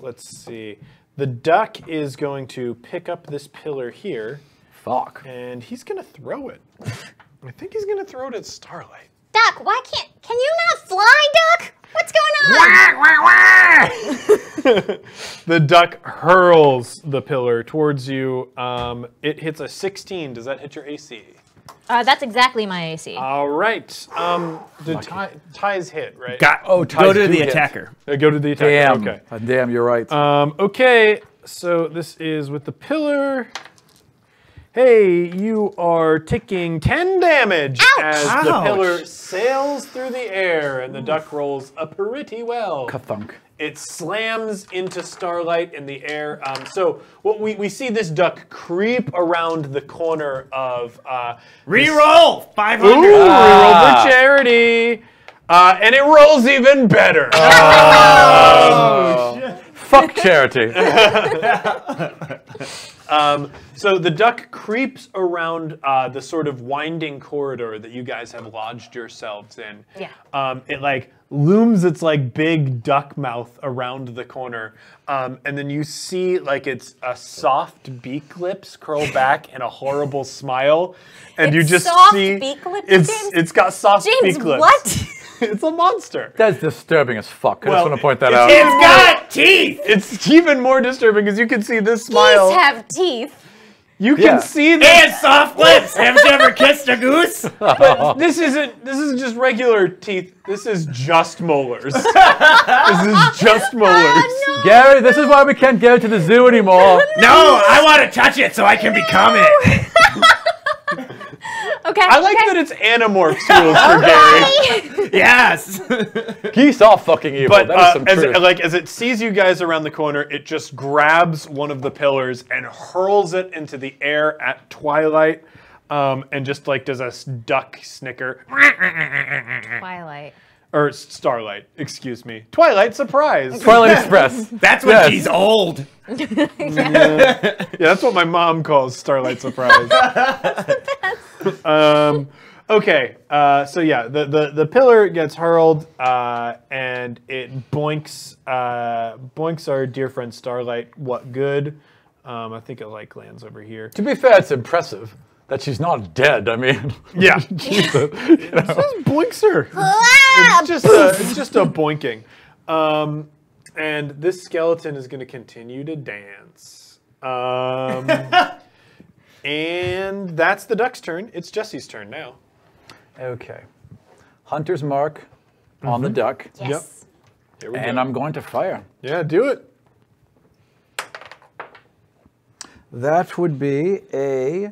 let's see. The duck is going to pick up this pillar here, Fuck. and he's going to throw it. I think he's going to throw it at Starlight. Duck, can you not fly, duck? What's going on? The duck hurls the pillar towards you. It hits a 16. Does that hit your AC? That's exactly my AC. All right. The ties hit, right? Go ties to do the hit. attacker. Go to the attacker. Damn. Okay. Damn, you're right. Okay, so this is with the pillar. Hey, you are taking 10 damage as the Ouch. pillar sails through the air and the duck rolls pretty well. Kathunk. It slams into Starlight in the air. So what we see this duck creep around the corner of Reroll! 500! Ooh, reroll for charity. And it rolls even better. Fuck charity. So the duck creeps around the sort of winding corridor that you guys have lodged yourselves in. Yeah. It like looms its like big duck mouth around the corner, and then you see like its soft beak lips curl back in a horrible smile, and you It's just soft see beak lips, it's James? it's got soft James, beak lips. what? It's a monster. That's disturbing as fuck. I Well, just want to point that it's out. It's got teeth! It's even more disturbing because you can see this smile. Geese have teeth. You can Yeah. see this. And soft lips! Haven't you ever kissed a goose? This isn't just regular teeth. This is just molars. This is just molars. Gary, this is why we can't go to the zoo anymore. No, I want to touch it so I can become it. Okay. I like that it's Animorphs rules for Gary. Yes. Geese are fucking evil. But that is some truth. as it sees you guys around the corner, it just grabs one of the pillars and hurls it into the air at Twilight, and just like does a duck snicker. Twilight. Or Starlight, excuse me. Twilight, surprise. Twilight Express. That's when Yes. she's old. Yeah, that's what my mom calls Starlight Surprise. Okay, so yeah, the pillar gets hurled, and it boinks our dear friend Starlight. What good? I think it like lands over here. To be fair, it's impressive that she's not dead. I mean, Yeah, Jesus. it just boinks her. Ah! It's just a boinking. And this skeleton is going to continue to dance. And that's the duck's turn. It's Jesse's turn now. Okay. Hunter's mark on the duck, Yes. Here we and go. I'm going to fire. Yeah, do it. That would be a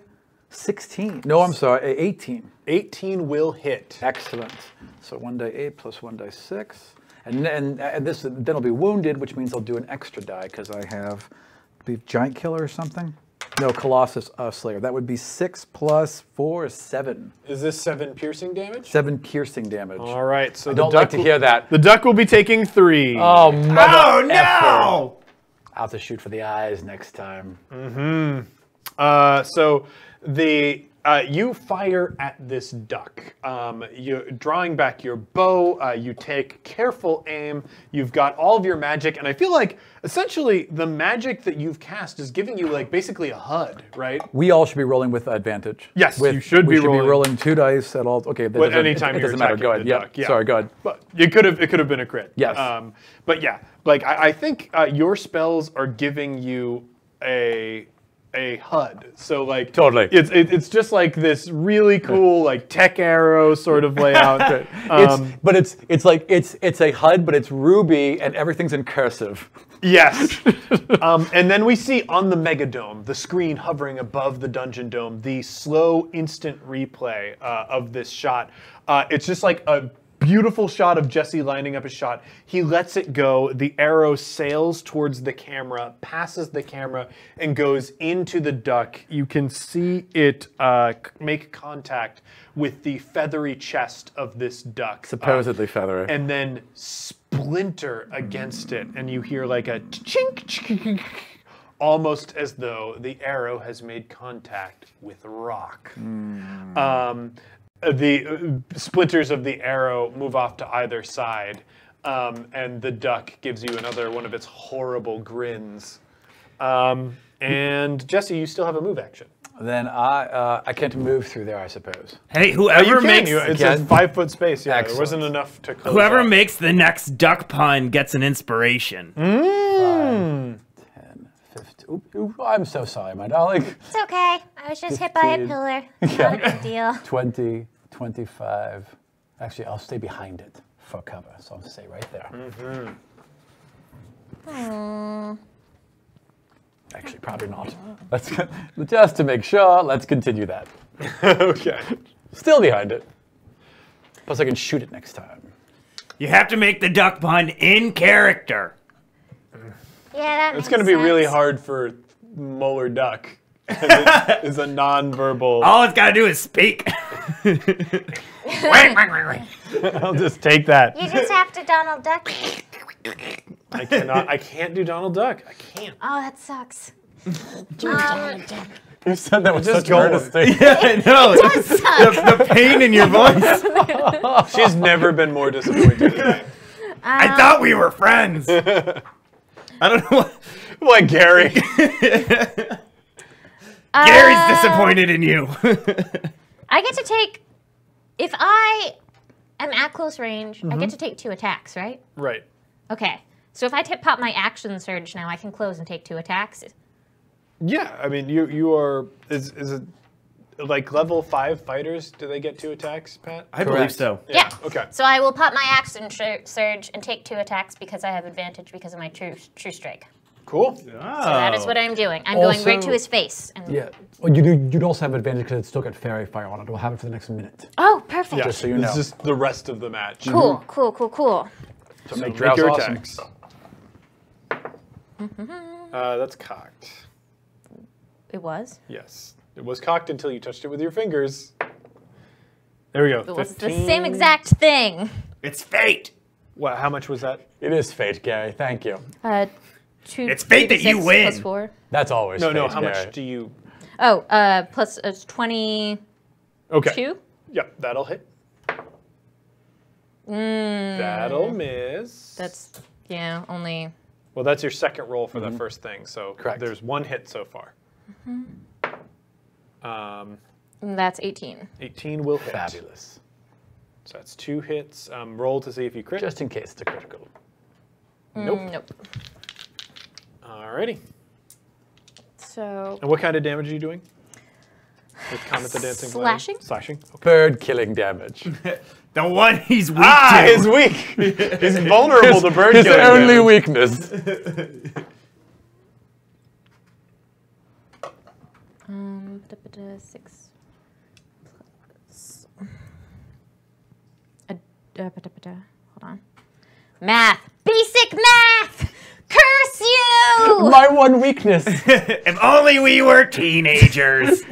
16. No, I'm sorry, a 18. 18 will hit. Excellent. So 1d8 plus 1d6. And this then will be wounded, which means I'll do an extra die because I have the Giant Killer or something. No, Colossus Slayer. That would be 6 plus 4 is 7. Is this 7 piercing damage? 7 piercing damage. All right. So I don't like to hear that. The duck will be taking 3. Oh, mother Oh effer. no! I'll have to shoot for the eyes next time. So the you fire at this duck. You're drawing back your bow. You take careful aim. You've got all of your magic, and I feel like essentially the magic that you've cast is giving you like basically a HUD, right? We all should be rolling with advantage. Yes, with, you should we be should rolling. be rolling 2 dice at all. Okay, that But doesn't- anytime it you're doesn't matter. Go attacking ahead. the duck, yeah. Sorry, go ahead. But it could have been a crit. Yes. But yeah, like I think your spells are giving you a HUD. So like Totally. it's just like this really cool like tech arrow sort of layout. It's a HUD, but it's ruby and everything's in cursive. Yes. And then we see on the Megadome, the screen hovering above the Dungeon Dome, the slow instant replay of this shot. It's just like a beautiful shot of Jesse lining up a shot. He lets it go. The arrow sails towards the camera, passes the camera, and goes into the duck. You can see it make contact with the feathery chest of this duck. Supposedly feathery. And then splinter against it, and you hear like a chink, chink, almost as though the arrow has made contact with rock. The splinters of the arrow move off to either side, and the duck gives you another one of its horrible grins. And Jesse, you still have a move action. Then I can't move through there, I suppose. Hey, You whoever can. makes It's a Again? 5-foot space. Yeah, there Excellent. wasn't enough to close whoever off. makes the next duck pun gets an inspiration. 10, 15. Ooh, I'm so sorry, my darling. It's okay. I was just hit by a 15. pillar. Not a big deal. 20, 25. Actually, I'll stay behind it for cover, so I'll stay right there. Actually, probably not. Let's just to make sure. Let's continue that. Okay. Still behind it. Plus, I can shoot it next time. You have to make the duck pun in character. Yeah, that It's makes going to be really sense. hard for Molar Duck. It's a non-verbal. All it's got to do is speak. I'll just take that. You just have to Donald Duck. I cannot. I can't do Donald Duck. I can't. Oh, that sucks. You said that with Just such go. earnesty. Yeah, no, the pain in your voice. She's never been more disappointed in me. I thought we were friends. I don't know. Like Gary. Gary's disappointed in you. I get to take, if I am at close range, I get to take 2 attacks, right? Right. Okay. So if I pop my action surge now, I can close and take 2 attacks. Yeah. I mean, you are. Is it like level 5 fighters? Do they get 2 attacks, Pat? I believe Correct. so. Yeah. Okay. So I will pop my action surge and take 2 attacks because I have advantage because of my true strike. Cool. So that is what I'm doing. I'm going right to his face. And Yeah. Well, you'd also have advantage because it's still got fairy fire on it. We'll have it for the next minute. Oh, perfect. Yeah. Just so you It's know. just the rest of the match. Cool, cool, cool, cool. So So make make Drowse your awesome. attacks. That's cocked. It was. Yes. It was cocked until you touched it with your fingers. There we go. It was the 15. same exact thing. It's fate. What? How much was that? It is fate, Gary. Thank you. 2. It's fate that you 2d6 win. Plus 4. That's always No, fate, no. How Gary. much do you? Oh, plus it's 22. Okay. Yep, that'll hit. That'll miss. That's only. Well, that's your second roll for the first thing, so Correct. there's 1 hit so far. That's 18. 18 will hit. Fabulous. So that's 2 hits. Roll to see if you crit. Just in case it's a critical. Nope. Nope. Alrighty. So And what kind of damage are you doing? With Comet the Dancing Flame? Slashing? Slashing. Okay. Bird killing damage. The one he's weak Ah, to. he's weak. He's vulnerable to bird His killing only damage. weakness. Six plus. Hold on. Math. Basic math! Curse you! My one weakness. If only we were teenagers.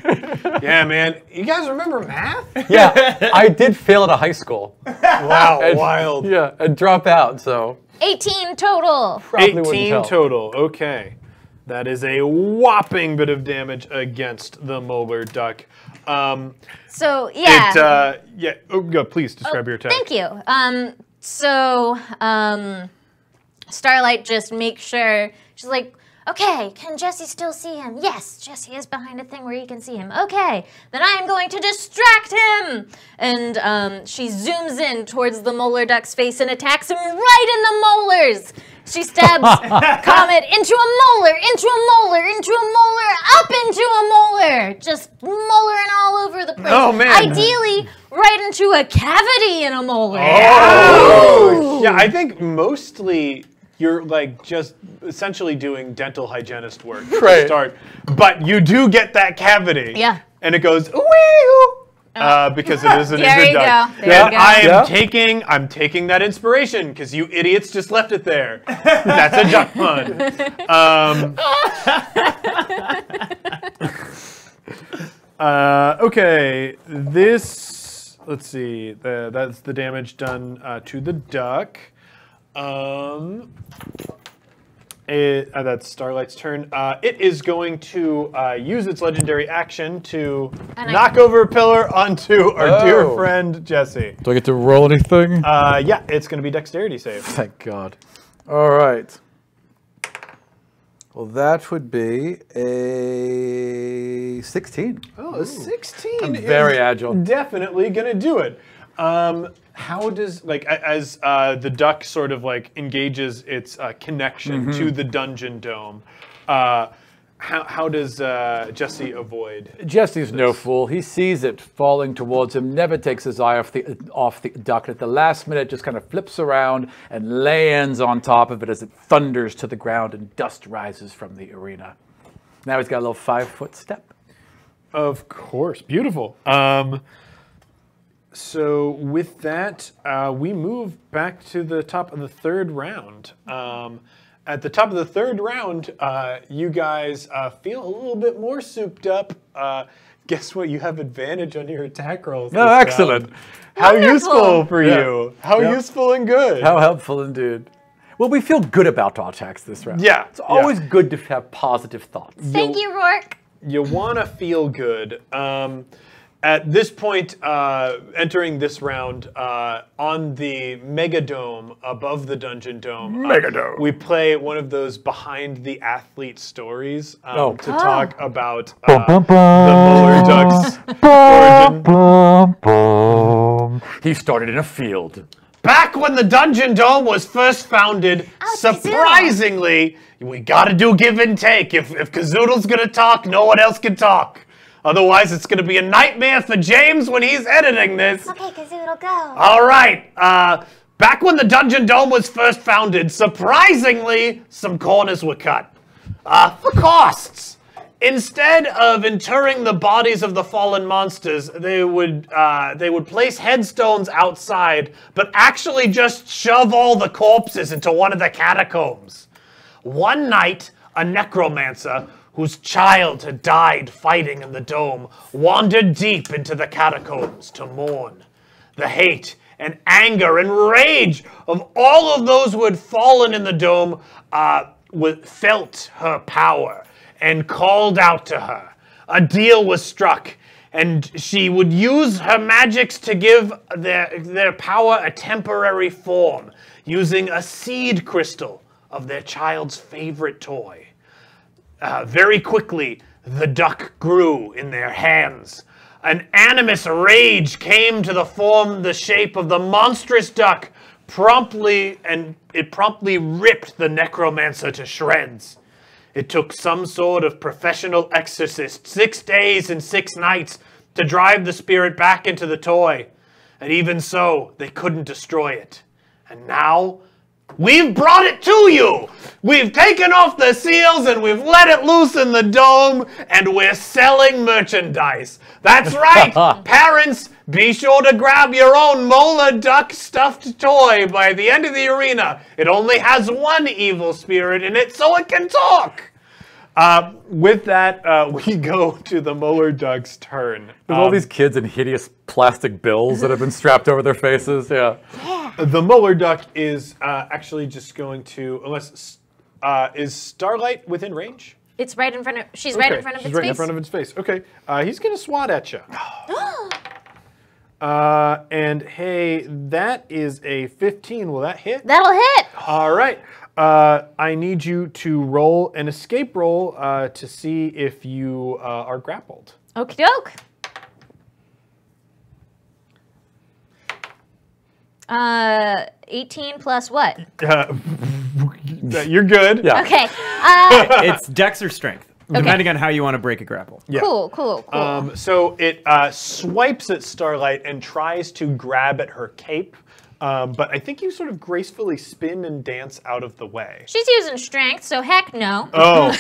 Yeah, man. You guys remember math? Yeah, I did fail at a high school. Wow, And- wild. Yeah, and drop out, so 18 total. probably wouldn't 18 help. total. Okay. That is a whopping bit of damage against the molar duck. So, yeah. Please describe your attack. Thank you. Starlight just makes sure, she's like, okay, can Jesse still see him? Yes, Jesse is behind a thing where he can see him. Okay, then I am going to distract him. And she zooms in towards the molar duck's face and attacks him right in the molars. She stabs Comet into a molar, into a molar, into a molar, up into a molar. Just molaring all over the place. Oh, man. Ideally, right into a cavity in a molar. Oh! Yeah, I think mostly you're like just essentially doing dental hygienist work to Right. start, but you do get that cavity. Yeah. And it goes wee because it is an There you duck. go. There you And go. I am Yeah. I'm taking that inspiration because you idiots just left it there. That's a duck pun. Okay, this, let's see, that's the damage done to the duck. That's Starlight's turn. It is going to use its legendary action to knock over a pillar onto our dear Oh. friend Jesse. Do I get to roll anything? Yeah, it's going to be dexterity save. Thank God. All right. Well, that would be a 16. Oh, a 16. I'm very agile. Definitely gonna do it. How does as the duck sort of like engages its connection to the dungeon dome? How does Jesse avoid? Jesse's no fool. He sees it falling towards him, never takes his eye off the duck. At the last minute, just kind of flips around and lands on top of it as it thunders to the ground and dust rises from the arena. Now he's got a little 5-foot step. Of course, beautiful. So with that, we move back to the top of the third round. At the top of the third round, you guys feel a little bit more souped up. Guess what? You have advantage on your attack rolls. this Oh, round. excellent. How Wonderful. useful for Yeah. you. How Yeah. useful and good. How helpful indeed. Well, we feel good about our attacks this round. Yeah, It's always good to have positive thoughts. Thank you, Rourke. You want to feel good. At this point, entering this round, on the Megadome above the Dungeon Dome, Megadome. we play one of those behind the athlete stories Oh. to talk about the Molar Ducks origin. He started in a field. Back when the Dungeon Dome was first founded, surprisingly, we gotta do give and take. If Kazoodle's gonna talk, no one else can talk. Otherwise, it's gonna be a nightmare for James when he's editing this. Okay, Kazoodle, go. All right. Back when the Dungeon Dome was first founded, surprisingly, some corners were cut. For costs. Instead of interring the bodies of the fallen monsters, they would place headstones outside, but actually just shove all the corpses into one of the catacombs. One night, a necromancer whose child had died fighting in the dome wandered deep into the catacombs to mourn. The hate and anger and rage of all of those who had fallen in the dome felt her power and called out to her. A deal was struck, and she would use her magics to give their power a temporary form, using a seed crystal of their child's favorite toy. Very quickly, the duck grew in their hands. An animus rage came to the shape of the monstrous duck, promptly ripped the necromancer to shreds. It took some sort of professional exorcist 6 days and 6 nights to drive the spirit back into the toy. And even so, they couldn't destroy it. And now, We've brought it to you. We've taken off the seals and we've let it loose in the dome, and we're selling merchandise. That's right, parents. Be sure to grab your own Mola Duck stuffed toy by the end of the arena. It only has one evil spirit in it, so it can talk. With that, we go to the Molar Duck's turn. There's all these kids in hideous plastic bills that have been strapped over their faces. Yeah. The Molar Duck is actually just going to, unless, is Starlight within range? It's right in front of. She's right in front of its right face. in front of its face. Okay. He's gonna swat at you. And hey, that is a 15. Will that hit? That'll hit. All right. I need you to roll an escape roll to see if you are grappled. Okie doke. 18 plus what? You're good. Yeah. Okay. It's dex or strength, depending on how you want to break a grapple. Yeah. Cool. So it swipes at Starlight and tries to grab at her cape, but I think you sort of gracefully spin and dance out of the way. She's using strength, so heck no. Oh,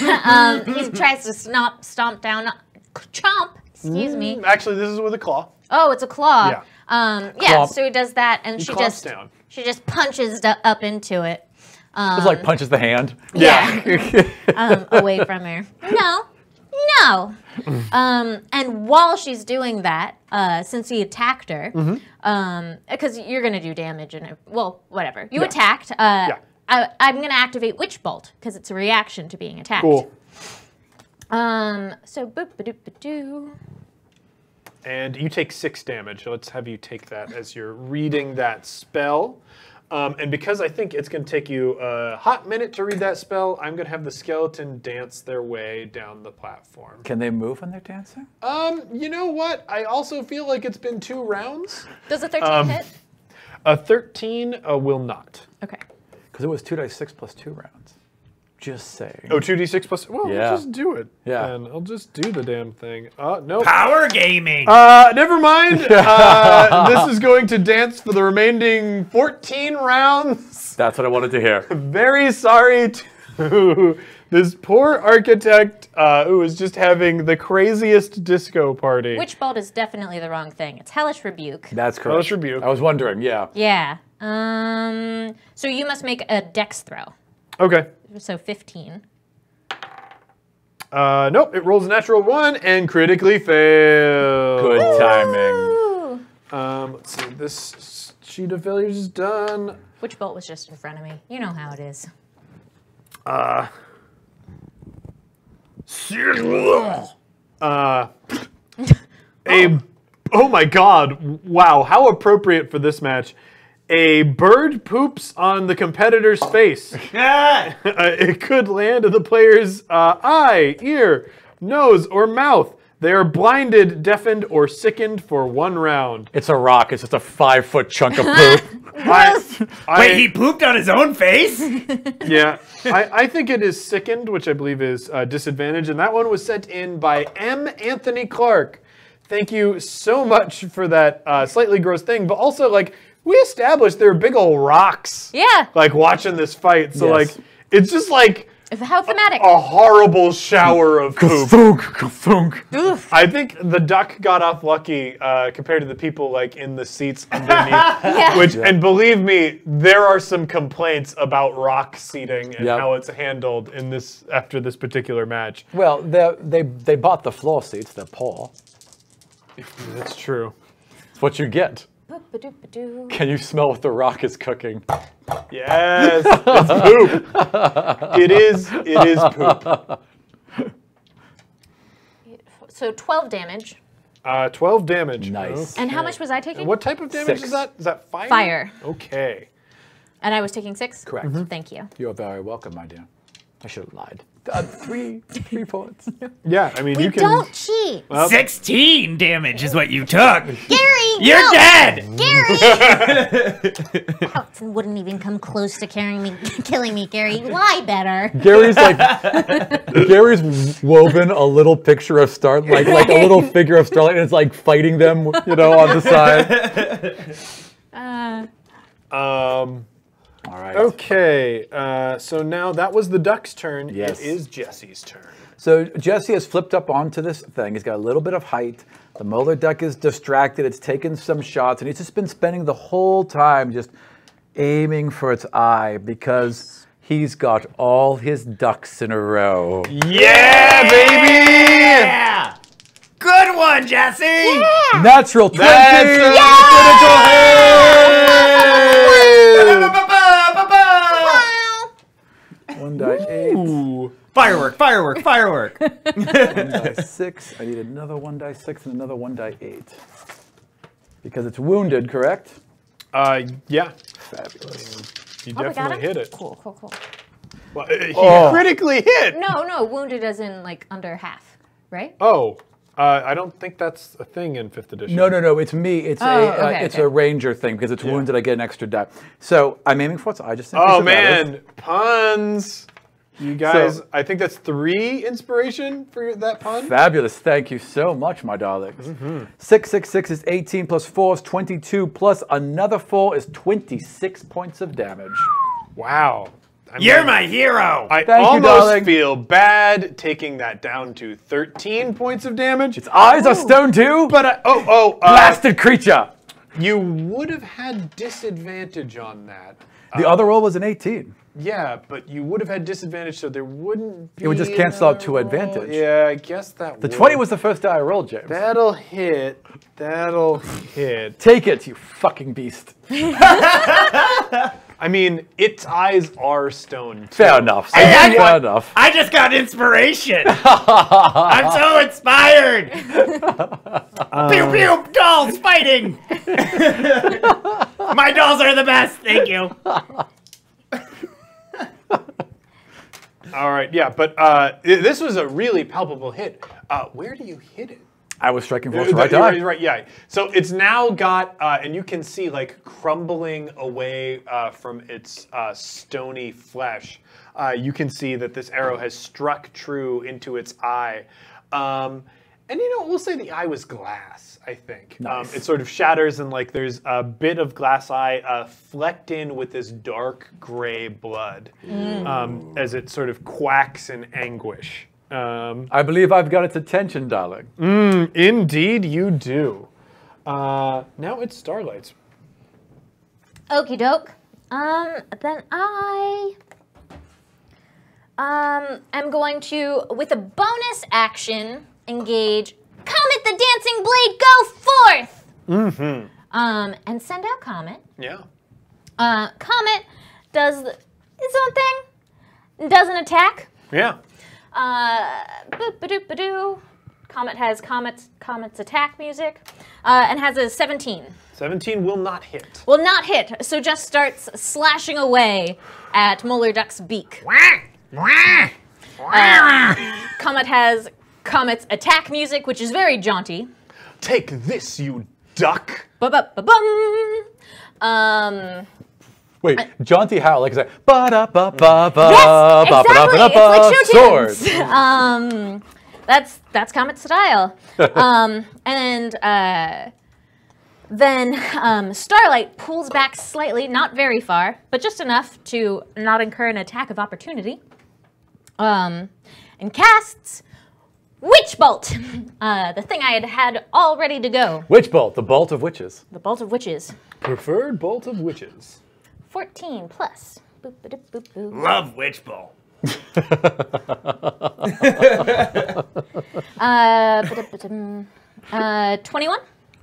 He tries to stomp down, chomp. Excuse me. actually, this is with a claw. Oh, it's a claw. Yeah. Yeah. So he does that, and she clomps just down. she just punches up into it. Just like punches the hand. Yeah. Away from her. No. And while she's doing that, since he attacked her, because you're gonna do damage and whatever. You attacked. I'm gonna activate Witch Bolt because it's a reaction to being attacked. Cool. So boop-ba-doop-ba-doo. And you take 6 damage. So let's have you take that as you're reading that spell. And because I think it's going to take you a hot minute to read that spell, I'm going to have the skeleton dance their way down the platform. Can they move when they're dancing? You know what? I also feel like it's been 2 rounds. Does a 13 hit? A 13 will not. Okay. Because it was 2d6 plus 2 rounds. Just saying. Oh, 2d6 plus. Well, Yeah. I'll just do it. Yeah. Then I'll just do the damn thing. No. Power gaming. Never mind. This is going to dance for the remaining 14 rounds. That's what I wanted to hear. Very sorry to this poor architect who is just having the craziest disco party. Witch Bolt is definitely the wrong thing. It's Hellish Rebuke. That's correct. Hellish Rebuke. I was wondering, yeah. Yeah. So you must make a dex throw. Okay. So 15. Nope. It rolls a natural 1 and critically fails. Good timing. Ooh. Let's see. This sheet of failures is done. Witch Bolt was just in front of me. You know how it is. Oh my God! Wow, how appropriate for this match. A bird poops on the competitor's face. It could land in the player's eye, ear, nose, or mouth. They are blinded, deafened, or sickened for 1 round. It's a rock. It's just a 5-foot chunk of poop. Wait, he pooped on his own face? Yeah, I think it is sickened, which I believe is disadvantage, and that one was sent in by M. Anthony Clark. Thank you so much for that slightly gross thing, but also, like, we established there are big old rocks. Yeah. Like, watching this fight, so, Yes. like, it's just, like, How thematic. a horrible shower of poop. Thunk, thunk. Oof. I think the duck got off lucky compared to the people, like, in the seats underneath. Yeah. Which, and believe me, there are some complaints about rock seating and Yep. how it's handled in this after this particular match. Well, they bought the floor seats. They're poor. That's true. It's what you get. Boop-ba-doop-ba-doo. Can you smell what the rock is cooking? Yes, it's poop. It is poop. So 12 damage. 12 damage. Nice. And how much was I taking? And what type of damage 6. is that? Is that fire? Fire. Okay. And I was taking 6? Correct. Thank you. You're very welcome, my dear. I should have lied. 3 points. Yeah, I mean, We you can. don't cheat. 16 damage is what you took. Gary! You're no! dead. Gary! Hudson wouldn't even come close to killing me, Gary. Lie better. Gary's woven a little picture of Starlight, like a little figure of Starlight, and it's like fighting them, on the side. All right. Okay, so now that was the duck's turn. Yes. It is Jesse's turn. So Jesse has flipped up onto this thing. He's got a little bit of height. The Molar duck is distracted. It's taken some shots, and he's just been spending the whole time just aiming for its eye because he's got all his ducks in a row. Yeah, baby! Yeah! Good one, Jesse! Natural 20! That's Wow. 1 die 8. Ooh. Firework, firework, firework. 1 die 6. I need another 1 die 6 and another 1 die 8. Because it's wounded, correct? Yeah. Fabulous. You Oh, we got definitely him? hit it. Cool, cool, cool. Well, he Oh. critically hit. No, wounded as in like under half, right? Oh, I don't think that's a thing in 5th edition. No, it's me. It's okay. a ranger thing because it's wounded. I get an extra die. So I'm aiming for its eye. Just in case Oh it matters. man, puns. You guys, So- I think that's 3 inspiration for that pun. Fabulous. Thank you so much, my darlings. 666 is 18 plus 4 is 22 plus another 4 is 26 points of damage. Wow. I You're mean, my hero! I Thank you, almost darling. feel bad taking that down to 13 points of damage. Its eyes are stone too. But Blasted creature. you would have had disadvantage on that. The other roll was an 18. Yeah, but you would have had disadvantage, so there wouldn't be. It would just cancel out to advantage. Yeah, I guess that. The 20 was the first die I rolled, James. That'll hit. That'll hit. Take it, you fucking beast. I mean, its eyes are stone. Too. Fair enough. I- Fair enough. I just got inspiration! I'm so inspired! Pew pew! Dolls fighting! My dolls are the best, thank you. All right, yeah, but this was a really palpable hit. Where do you hit it? I was striking force the right die. Right, yeah. So it's now got, and you can see like crumbling away from its stony flesh. You can see that this arrow has struck true into its eye. And we'll say the eye was glass, I think. Nice. It sort of shatters and like there's a bit of glass eye flecked in with this dark gray blood as it sort of quacks in anguish. I believe I've got its attention, darling. Indeed you do. Now it's Starlight's. Okie doke. Then I am going to, with a bonus action, engage Comet the Dancing Blade, go forth! And send out Comet. Yeah. Comet does its own thing, does an attack. Yeah. Boop-ba-doop-ba-doo. Comet has Comet's attack music, and has a 17. 17 will not hit. Will not hit, so just starts slashing away at Molar Duck's beak. Comet has Comet's attack music, which is very jaunty. Take this, you duck. Ba-ba-ba-bum. Wait, jaunty how? Like, is that ba-da-ba-ba-ba, Yes, exactly. ba-ba-da-ba-da-ba, It's like show swords. That's Comet's style. Then Starlight pulls back slightly, not very far, but just enough to not incur an attack of opportunity. And casts Witch Bolt, the thing I had all ready to go. Witch bolt, the bolt of witches. The Bolt of Witches. Preferred bolt of witches. 14 plus. Boop, ba, doop, boop, boop. Love Witch Bowl. 21?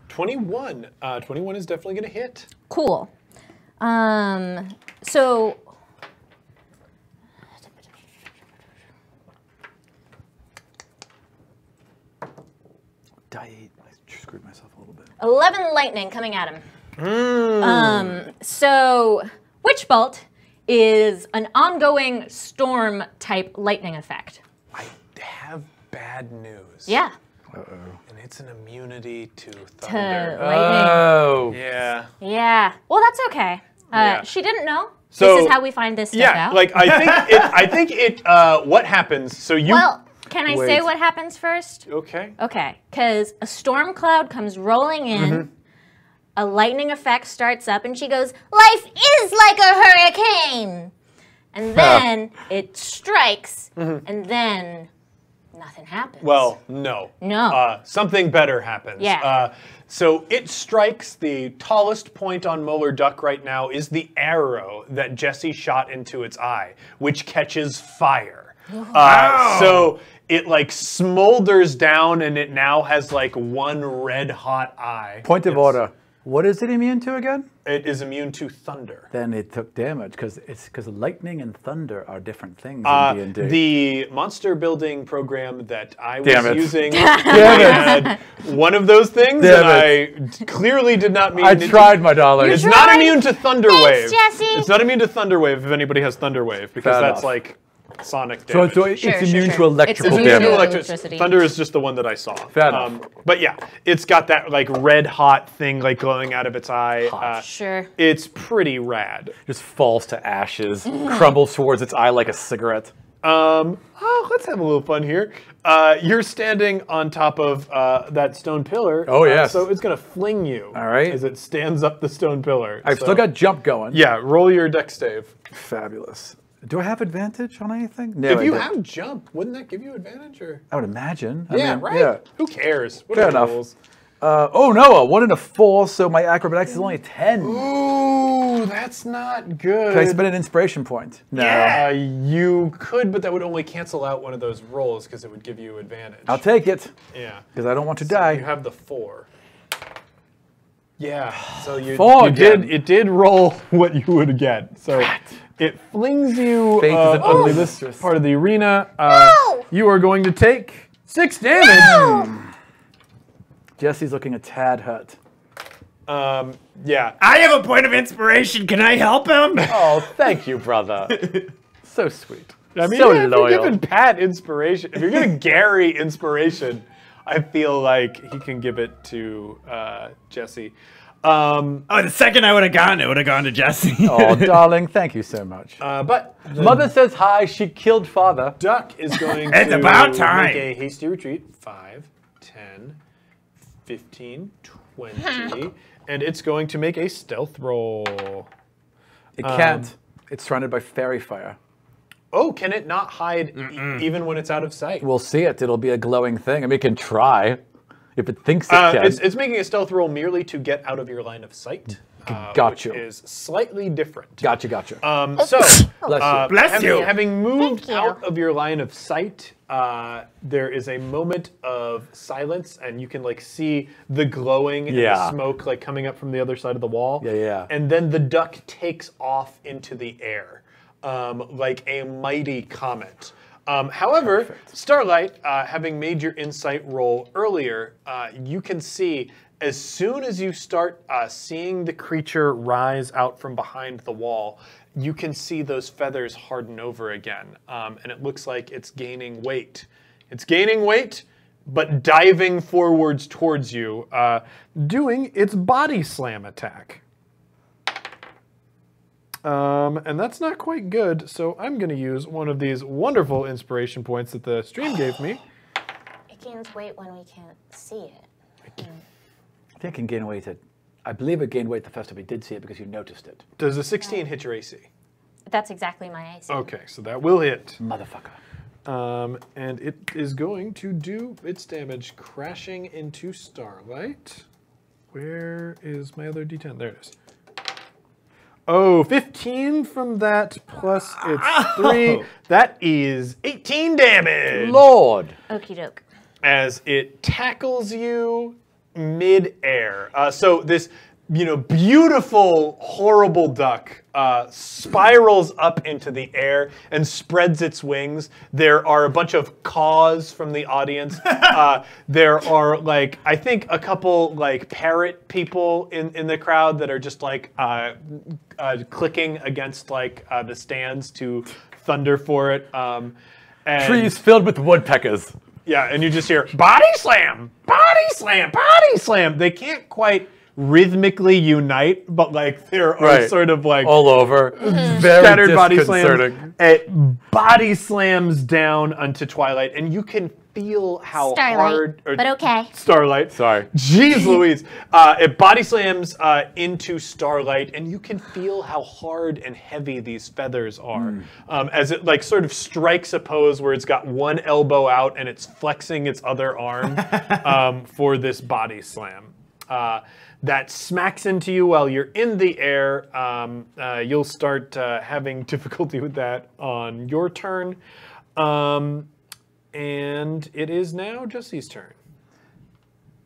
21. 21 is definitely going to hit. Cool. So Die 8. I screwed myself a little bit. 11 lightning coming at him. So Witch Bolt is an ongoing storm type lightning effect. I have bad news. Yeah. And it's an immunity to To thunder. lightning. Oh. Yeah. Yeah. Well, that's okay. Yeah. She didn't know. So- this is how we find this stuff Yeah, out. like I think it what happens, so you well, can I say Wait. what happens first? Okay. Okay, because a storm cloud comes rolling in. a lightning effect starts up, and she goes, "Life is like a hurricane!" And then it strikes, and then nothing happens. Well, no. No. Something better happens. Yeah. So it strikes the tallest point on Molar Duck right now is the arrow that Jesse shot into its eye, which catches fire. So it like smolders down, and it now has like one red hot eye. Point of order. What is it immune to again? It is immune to thunder. Then it took damage because lightning and thunder are different things in D&D. The monster building program that I Damn was it. using Damn had one of those things, Damn and I clearly did not mean I it to- tried, my darling. It's You not tried? immune to thunder Thanks, wave. Jesse. It's not immune to thunder wave if anybody has thunder wave, because Fair that's enough. like sonic So damage. it's Sure, immune sure, to sure. electrical It's It's immune immune to damage. electricity. Thunder is just the one that I saw. Fair enough. But yeah, it's got that like red hot thing like glowing out of its eye. Hot. Sure. It's pretty rad. Just falls to ashes, crumbles towards its eye like a cigarette. Let's have a little fun here. You're standing on top of that stone pillar. Oh, yes. So it's gonna fling you. All right. As it stands up the stone pillar. I've So- still got jump going. Yeah, roll your dex save. Fabulous. Do I have advantage on anything? No, If I you don't. have jump, wouldn't that give you advantage? Or I would imagine. I yeah, mean, right. Yeah. Who cares? What Fair are the enough. rules? Oh no, a 1 and a 4, so my acrobatics is only a 10. Ooh, that's not good. Can I spend an inspiration point? No. You could, but that would only cancel out one of those rolls because it would give you advantage. I'll take it Yeah. because I don't want to You die. have the 4. Yeah. So you, 4 you did. again. It did roll what you would get. So it flings you Fate is an onto ugly this mistress. part of the arena. No! You are going to take 6 damage. Jesse's looking a tad hurt. Yeah. I have a point of inspiration. Can I help him? Oh, thank you, brother. So sweet. I mean, so if loyal. you're giving Pat inspiration, if you're giving Gary inspiration, I feel like he can give it to Jesse. Oh, the second I would have gotten it, would have gone to Jesse. Oh, darling, thank you so much. But the Mother says hi. She killed father. duck is going It's to about time. make a hasty retreat. 5, 10, 15, 20, and it's going to make a stealth roll. It can't. It's surrounded by fairy fire. Oh, can it not hide even when it's out of sight? We'll see it. It'll be a glowing thing. I mean, it can try if it thinks it can. It's making a stealth roll merely to get out of your line of sight. Gotcha. Which is slightly different. Gotcha. So, Bless you. Bless you. having moved Thank you. out of your line of sight, there is a moment of silence, and you can like see the glowing and Yeah. the smoke like coming up from the other side of the wall. Yeah. And then the duck takes off into the air, like a mighty comet. However, Starlight, having made your insight roll earlier, you can see as soon as you start seeing the creature rise out from behind the wall, you can see those feathers harden over again, and it looks like it's gaining weight. It's gaining weight, but diving forwards towards you, doing its body slam attack. And that's not quite good, so I'm going to use one of these wonderful inspiration points that the stream gave me. It gains weight when we can't see it. I think it can gain weight. I believe it gained weight the first time we did see it because you noticed it. Does a 16 hit your AC? That's exactly my AC. Okay, so that will hit. Motherfucker. And it is going to do its damage, crashing into Starlight. Where is my other D10? There it is. Oh, 15 from that, plus it's 3. That is 18 damage. Lord. Okie doke. As it tackles you mid-air. So this, beautiful, horrible duck spirals up into the air and spreads its wings. There are a bunch of caws from the audience. There are, I think a couple, parrot people in the crowd that are just, clicking against, the stands to thunder for it. And Trees filled with woodpeckers. yeah, and you just hear, body slam, body slam, body slam. They can't quite rhythmically unite, but like there are Right. sort of like All over. Very scattered body slams. disconcerting. It body slams down onto Twilight, and you can feel how Starlight, hard. but okay. Starlight. Sorry. Jeez Louise. It body slams into Starlight, and you can feel how hard and heavy these feathers are as it like sort of strikes a pose where it's got one elbow out and it's flexing its other arm for this body slam. That smacks into you while you're in the air. You'll start having difficulty with that on your turn. And it is now Jesse's turn.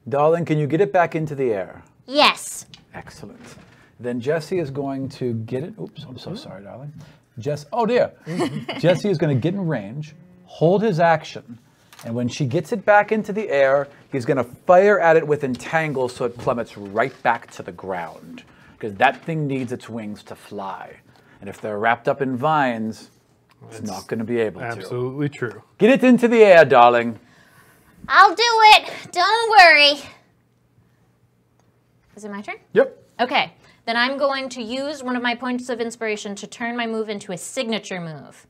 Darling, can you get it back into the air? Yes. Excellent. Then Jesse is going to get it. Oops, I'm so sorry, darling. Oh dear. Jesse is going to get in range, hold his action, and when she gets it back into the air, he's going to fire at it with Entangle so it plummets right back to the ground. Because that thing needs its wings to fly. And if they're wrapped up in vines, it's not going to be able to. Absolutely true. Get it into the air, darling. I'll do it. Don't worry. Is it my turn? Yep. Okay. Then I'm going to use one of my points of inspiration to turn my move into a signature move.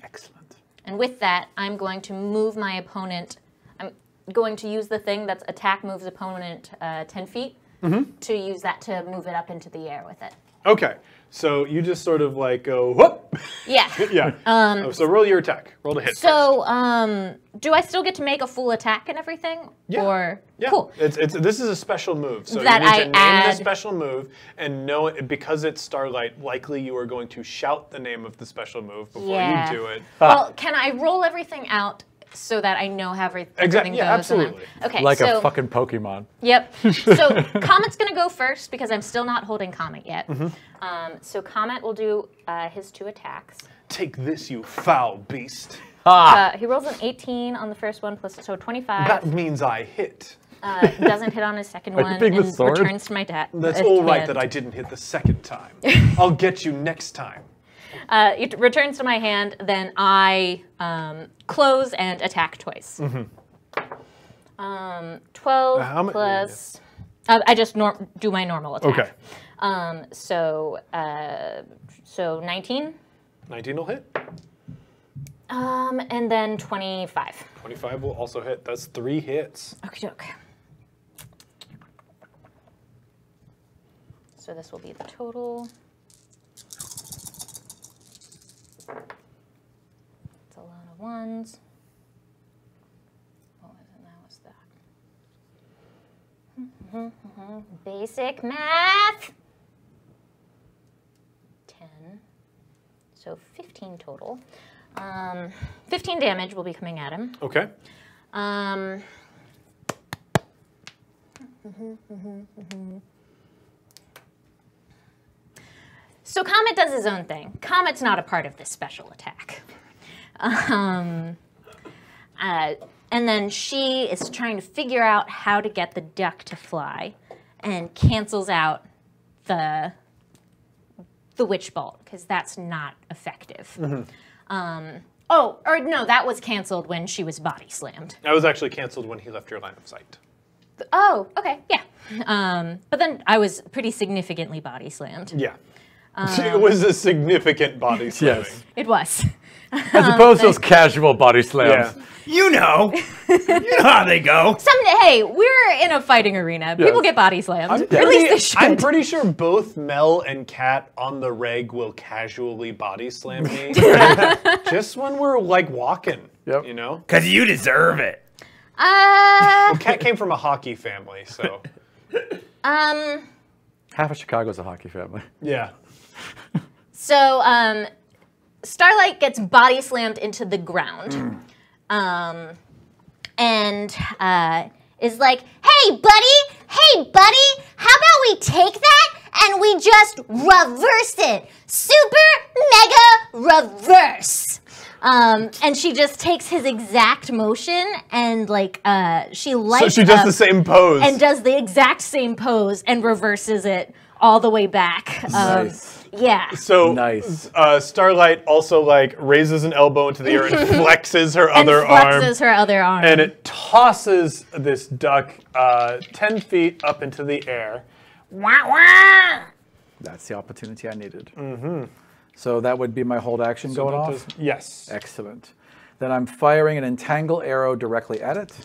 Excellent. And with that, I'm going to move my opponent. I'm going to use the thing that's attack moves opponent 10 feet to use that to move it up into the air with it. Okay. So you just sort of like go whoop. Yeah. Yeah. So roll your attack. Roll to hit. So, do I still get to make a full attack and everything? Yeah. Or Yeah. cool. This is a special move. So That you need I to name add- the special move and know it because it's Starlight. Likely you are going to shout the name of the special move before Yeah. you do it. Well, can I roll everything out so that I know how everything Exactly. goes? Yeah, and I'm- absolutely. Okay. Like so, a fucking Pokemon. Yep. So Comet's gonna go first because I'm still not holding Comet yet. So Comet will do his 2 attacks. Take this, you foul beast. He rolls an 18 on the first one, so 25. That means I hit. Doesn't hit on his second you one being the and sword? returns to my dad. That's all right that I didn't hit the second time. I'll get you next time. It returns to my hand, then I close and attack twice. 12 How many- plus. I just do my normal attack. Okay. So 19. 19 will hit. And then 25. 25 will also hit. That's 3 hits. Okie doke. So this will be the total. It's a lot of ones. What was it? That was that. Basic math. 10. So 15 total. 15 damage will be coming at him. Okay. So Comet does his own thing. Comet's not a part of this special attack. And then she is trying to figure out how to get the duck to fly and cancels out the witch bolt because that's not effective. That was canceled when she was body slammed. That was actually canceled when he left your line of sight. Oh, okay, yeah. But then I was pretty significantly body slammed. Yeah. It was a significant body slamming. Yes. It was. As opposed to those casual body slams. Yeah. You know how they go. Hey, we're in a fighting arena. People get body slammed. At least they should. I'm pretty sure both Mel and Kat on the reg will casually body slam me. Just when we're like walking, Yep. you know? Because you deserve it. Well, Kat came from a hockey family, so Half of Chicago's a hockey family. yeah. So, Starlight gets body slammed into the ground. And is like, hey, buddy, how about we take that and we just reverse it? Super mega reverse. And she just takes his exact motion and she lights So she does up the same pose. and does the exact same pose and reverses it all the way back. Nice. Yeah. So Nice. Starlight also like raises an elbow into the air and flexes her And other arm. flexes her other arm. And it tosses this duck 10 feet up into the air, That's the opportunity I needed. So that would be my hold action going off? Yes. Excellent. Then I'm firing an entangle arrow directly at it.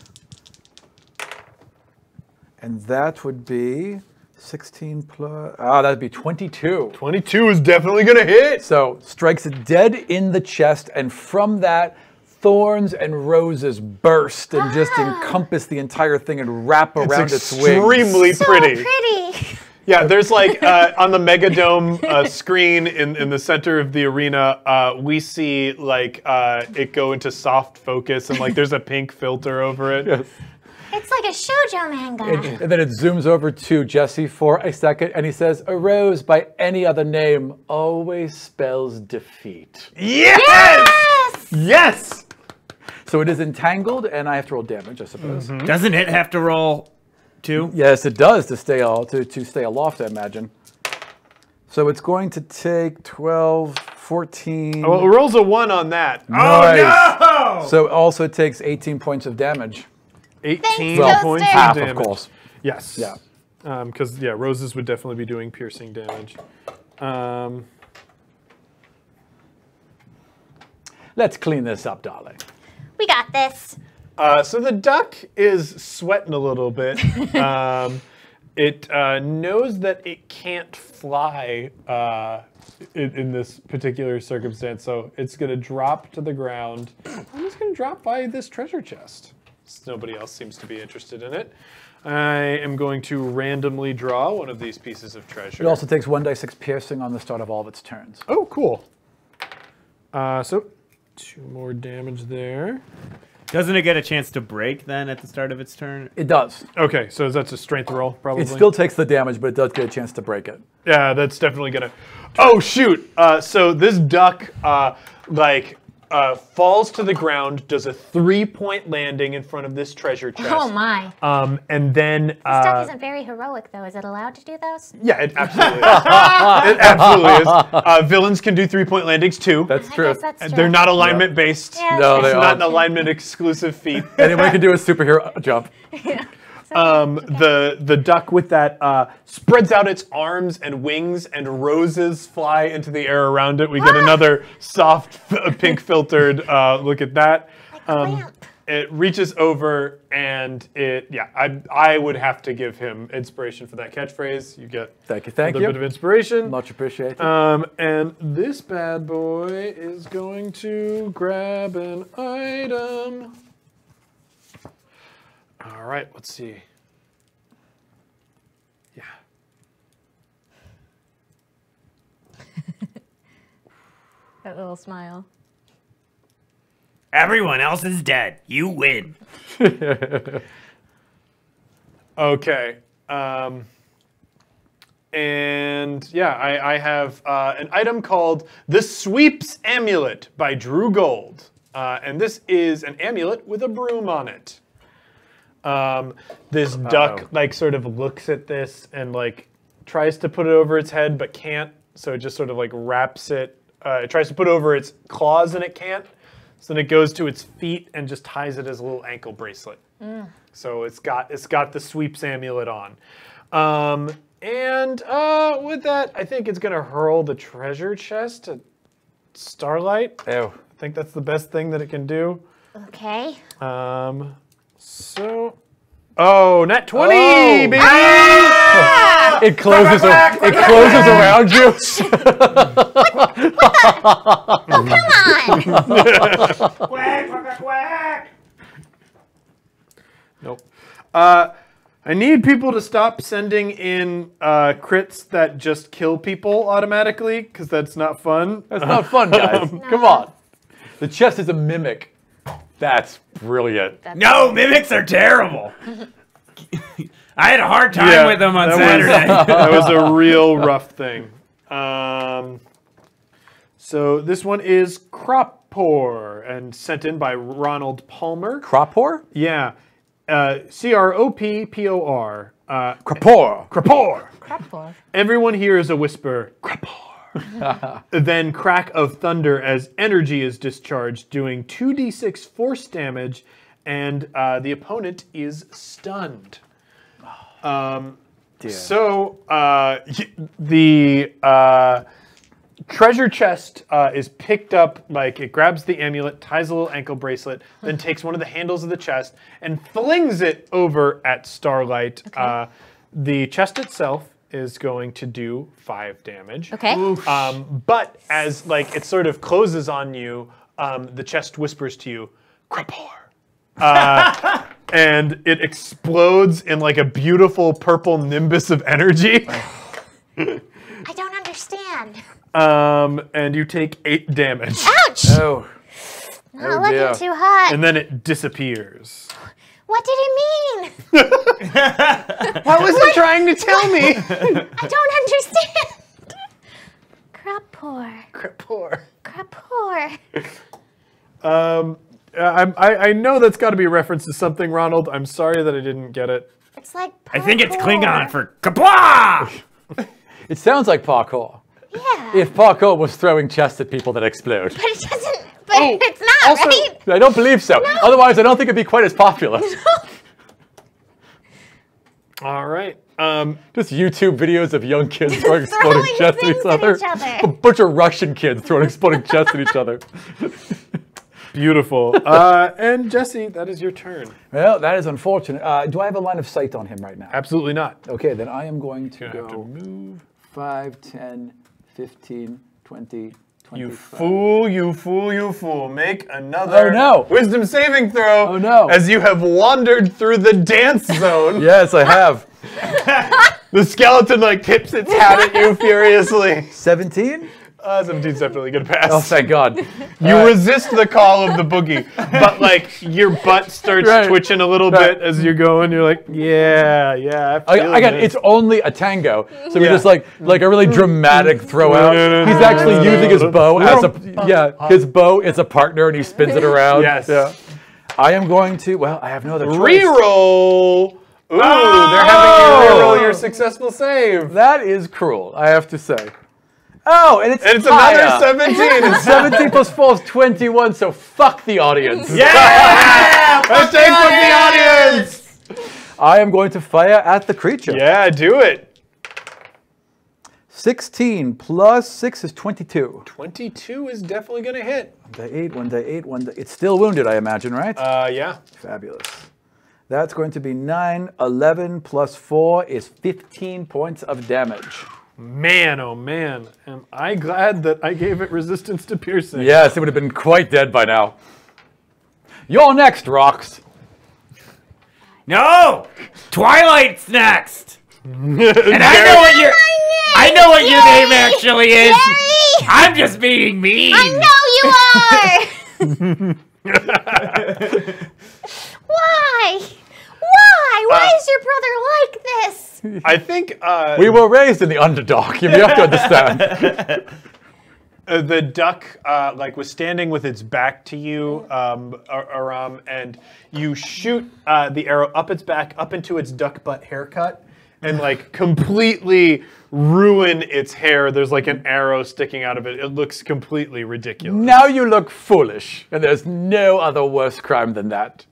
And that would be 16 plus... that'd be 22. 22 is definitely going to hit. So strikes it dead in the chest, and from that, thorns and roses burst and just encompass the entire thing and wrap around its wings. Extremely So pretty. pretty. Yeah, there's like on the Megadome screen in the center of the arena, we see like it go into soft focus and like there's a pink filter over it. Yes. It's like a shoujo manga. And then it zooms over to Jesse for a second, and he says, "A rose by any other name always spells defeat." Yes! Yes! Yes! So it is entangled, and I have to roll damage, I suppose. Doesn't it have to roll 2? Yes, it does to stay to stay aloft, I imagine. So it's going to take 12, 14. Well, it rolls a 1 on that. Nice. Oh no! So it also takes 18 points of damage. 18 Thanks, points Toaster. of Half, damage. of course. Yes. Yeah. Because, roses would definitely be doing piercing damage. Let's clean this up, darling. We got this. So the duck is sweating a little bit. It knows that it can't fly in this particular circumstance, so it's going to drop to the ground. I'm just going to drop by this treasure chest. Nobody else seems to be interested in it. I am going to randomly draw one of these pieces of treasure. It also takes 1d6 piercing on the start of all of its turns. Oh, cool. So 2 more damage there. Doesn't it get a chance to break then at the start of its turn? It does. Okay, so that's a strength roll, probably. It still takes the damage, but it does get a chance to break it. Yeah, that's definitely gonna. Oh shoot! So this duck, falls to the ground, does a 3-point landing in front of this treasure chest. Oh my. And then. This duck isn't very heroic, though. Is it allowed to do those? Yeah, it absolutely is. It absolutely is. Villains can do 3-point landings too. That's I true. guess that's true. They're not alignment based. Yeah, No, that's they It's true. not are. an alignment exclusive feat. Anyone can do a superhero jump. The duck with that spreads out its arms and wings, and roses fly into the air around it. We get another soft, pink filtered look at that. Clamp. It reaches over and I would have to give him inspiration for that catchphrase. You get Thank you. a Thank little you. bit of inspiration. Much appreciated. And this bad boy is going to grab an item. All right, let's see. Yeah. That little smile. Everyone else is dead. You win. Okay. And yeah, I have an item called the Sweeps Amulet by Drew Gold. And this is an amulet with a broom on it. This duck sort of looks at this and tries to put it over its head but can't. So it just sort of wraps it. It tries to put it over its claws and it can't. So then it goes to its feet and just ties it as a little ankle bracelet. So it's got the Sweeps Amulet on. And with that, I think it's gonna hurl the treasure chest at Starlight. Ew. I think that's the best thing that it can do. Okay. Nat 20, baby! It closes. It closes around you. Come on. Quack, quack. Nope. I need people to stop sending in crits that just kill people automatically, because that's not fun. That's not fun, guys. Come on. The chest is a mimic. That's brilliant. No, mimics are terrible. I had a hard time with them on Saturday. That was a real rough thing. So this one is Cropor, and sent in by Ronald Palmer. Cropor? Yeah. Cropor. Cropor. Cropor. Crapor. Everyone here is a whisper, Cropor. Then crack of thunder as energy is discharged, doing 2d6 force damage, and the opponent is stunned. So the treasure chest is picked up, like it grabs the amulet, ties a little ankle bracelet, then takes one of the handles of the chest and flings it over at Starlight. Okay. The chest itself is going to do 5 damage. Okay. But as like it sort of closes on you, the chest whispers to you, Krapor. And it explodes in like a beautiful purple nimbus of energy. I don't understand. And you take 8 damage. Ouch! Oh. Not looking too hot. And then it disappears. What did it mean? What was it trying to tell me? I don't understand. Krapor. Krapor. Krapor. I know that's got to be a reference to something, Ronald. I'm sorry that I didn't get it. It's like I think it's parkour. Klingon for kapla. It sounds like parkour. Yeah. If parkour was throwing chests at people that explode. But it doesn't. But it's not, also- right? I don't believe so. Otherwise, I don't think it'd be quite as popular. All right. Just YouTube videos of young kids throwing exploding Throwing chests at things each at other. each other. A bunch of Russian kids throwing exploding chests at each other. Beautiful. And Jesse, that is your turn. Well, that is unfortunate. Do I have a line of sight on him right now? Absolutely not. Okay, then I am going to You're gonna have go to move. 5, 10, 15, 20, 25. You fool, you fool, you fool. Make another Oh, no. wisdom saving throw. Oh, no. As you have wandered through the dance zone. Yes, I have. The skeleton like tips its hat at you furiously. 17? 17's definitely gonna pass. Oh, thank God. You resist the call of the boogie, but like your butt starts Right. twitching a little Right. bit as you're going. You're like, yeah. Again, it's only a tango, so we Yeah. just like a really dramatic throw out. He's actually using his bow as his bow is a partner, and he spins it around. Yes. Yeah. I am going to. Well, I have no other choice. Reroll. Ooh, they're having you reroll your successful save. That is cruel, I have to say. Oh, and it's It's higher. another 17. 17 plus 4 is 21, so fuck the audience. Yeah! Hashtag fuck the audience! I am going to fire at the creature. Yeah, do it. 16 plus 6 is 22. 22 is definitely gonna hit. 1d8, 1d8, 1d8. It's still wounded, I imagine, right? Yeah. Fabulous. That's going to be 9. 11 plus 4 is 15 points of damage. Man, oh man. Am I glad that I gave it resistance to piercing. Yes, it would have been quite dead by now. You're next, Rox. No, Twilight's next. And I know what your name actually is. Gary! I'm just being mean. I know you are. Why? Why is your brother like this? I think We were raised in the underdog. You have to understand. the duck like was standing with its back to you, Aram, and you shoot the arrow up its back, up into its duck butt haircut, and like completely ruin its hair. There's like an arrow sticking out of it. It looks completely ridiculous. Now you look foolish, and there's no other worse crime than that.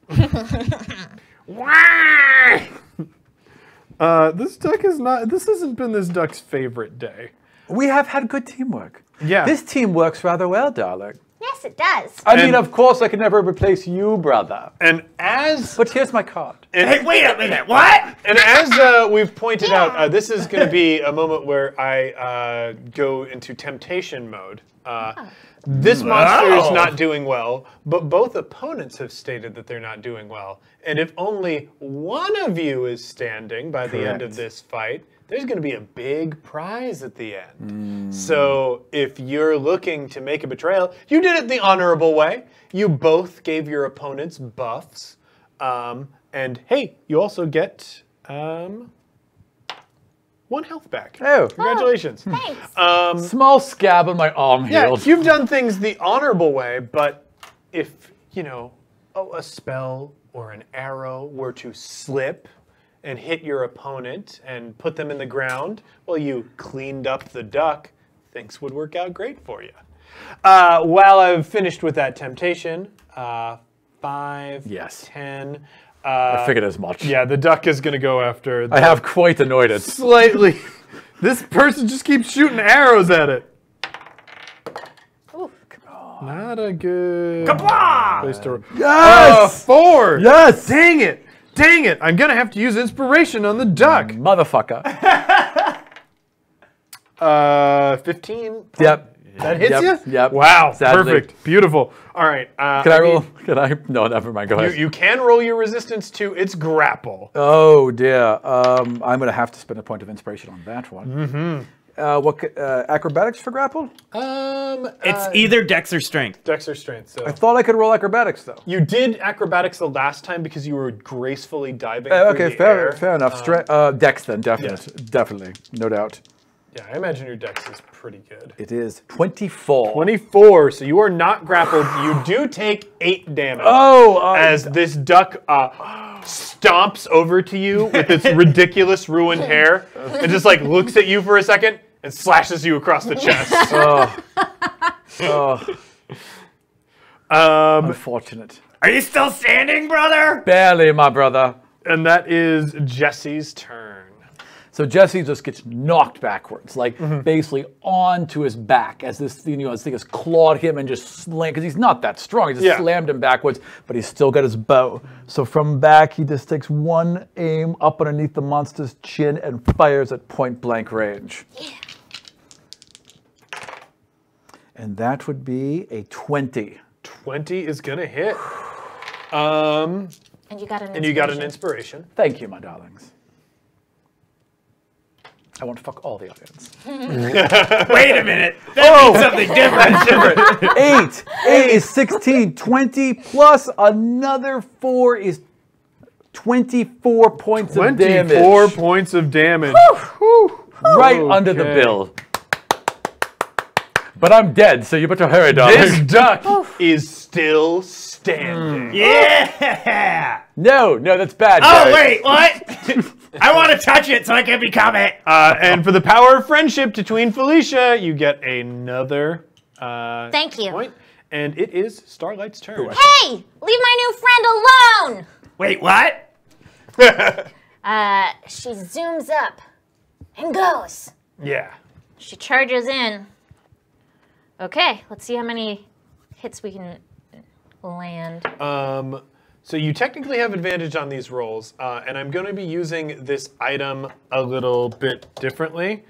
This duck is not. This hasn't been this duck's favorite day. We have had good teamwork. Yeah. This team works rather well, darling. Yes, it does. I mean, And- of course, I can never replace you, brother. And as But here's my card. Hey, wait a minute. What? And as we've pointed out, this is going to be a moment where I go into temptation mode. This monster is not doing well, but both opponents have stated that they're not doing well. And if only one of you is standing by the end of Correct. this fight, there's going to be a big prize at the end. So if you're looking to make a betrayal, you did it the honorable way. You both gave your opponents buffs. And hey, you also get 1 health back. Oh. Congratulations. Thanks. Small scab on my arm Yeah, healed. you've done things the honorable way, but if, a spell or an arrow were to slip and hit your opponent and put them in the ground while you cleaned up the duck, things would work out great for you. While I've finished with that temptation, 5, Yes. 10, I figured as much. Yeah, the duck is going to go after. I have quite annoyed it. Slightly. This person just keeps shooting arrows at it. Ooh. Not a good Kablah! place to. Yes! 4. Yes! Dang it! Dang it! I'm gonna have to use inspiration on the duck. Motherfucker. 15. Yep. That hits Yep, you? yep. Wow. Sadly. Perfect. Beautiful. All right. Can I roll? Can I? No, never mind. Go ahead. You can roll your resistance to its grapple. Oh dear. I'm gonna have to spend a point of inspiration on that one. Mm-hmm. Acrobatics for grapple? It's either Dex or Strength. Dex or strength. So I thought I could roll acrobatics though. you did acrobatics the last time because you were gracefully diving. Through Okay, the air. fair enough. Dex then, definitely, no doubt. Yeah, I imagine your dex is pretty good. It is 24. 24. So you are not grappled. You do take 8 damage. Oh, As this duck stomps over to you with its ridiculous ruined hair and just like looks at you for a second and slashes you across the chest. unfortunate. Are you still standing, brother? Barely, my brother. And that is Jesse's turn. So Jesse just gets knocked backwards, like basically onto his back as this thing, this thing has clawed him and just slammed, because he's not that strong. He just slammed him backwards, but he's still got his bow. So from back, he just takes one aim up underneath the monster's chin and fires at point blank range. Yeah. And that would be a 20. 20 is gonna hit. And you got an And you got an inspiration. Thank you, my darlings. I want to fuck all the audience. Wait a minute. That means something different. 8 is 16. 20 plus another 4 is 24 points of damage. 24 points of damage. Right under the bill. But I'm dead, so you better hurry, darling. This duck is still standing. Yeah. No, that's bad. Oh, guys. wait, what? I want to touch it so I can become it. And for the power of friendship between Felicia, you get another Thank you. point. And it is Starlight's turn. Hey, leave my new friend alone. Wait, what? She zooms up and goes. Yeah. She charges in. Okay, let's see how many hits we can land. So you technically have advantage on these rolls, and I'm going to be using this item a little bit differently.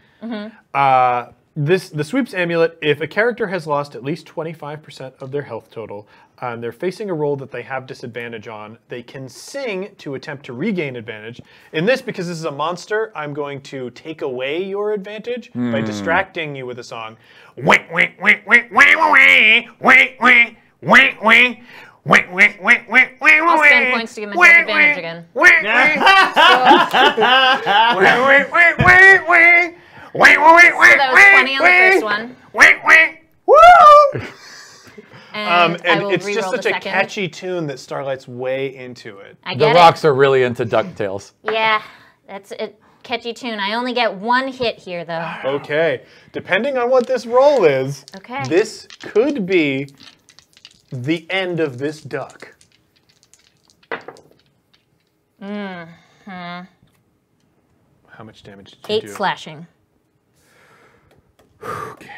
The Sweeps Amulet, if a character has lost at least 25% of their health total, and they're facing a roll that they have disadvantage on, they can sing to attempt to regain advantage. In this, because this is a monster, I'm going to take away your advantage by distracting you with a song. Wink, wink, wink, wink, wink, wink, wink, wink, wink, wink. Wink, wink, wink, wink, wink, I'll wink, spend points to give myself advantage again. Wink, wink, wink, wink, wink, wink. Wink, wink, wink, So that was 20 on the first one. Wink, wink. Woo! And I will it's re-roll just such the a second. catchy tune that Starlight's way into it. I The get rocks are really into DuckTales. it. Yeah, that's a catchy tune. I only get one hit here, though. Okay, depending on what this roll is, Okay. this could be the end of this duck. How much damage did you 8 do? slashing. Okay.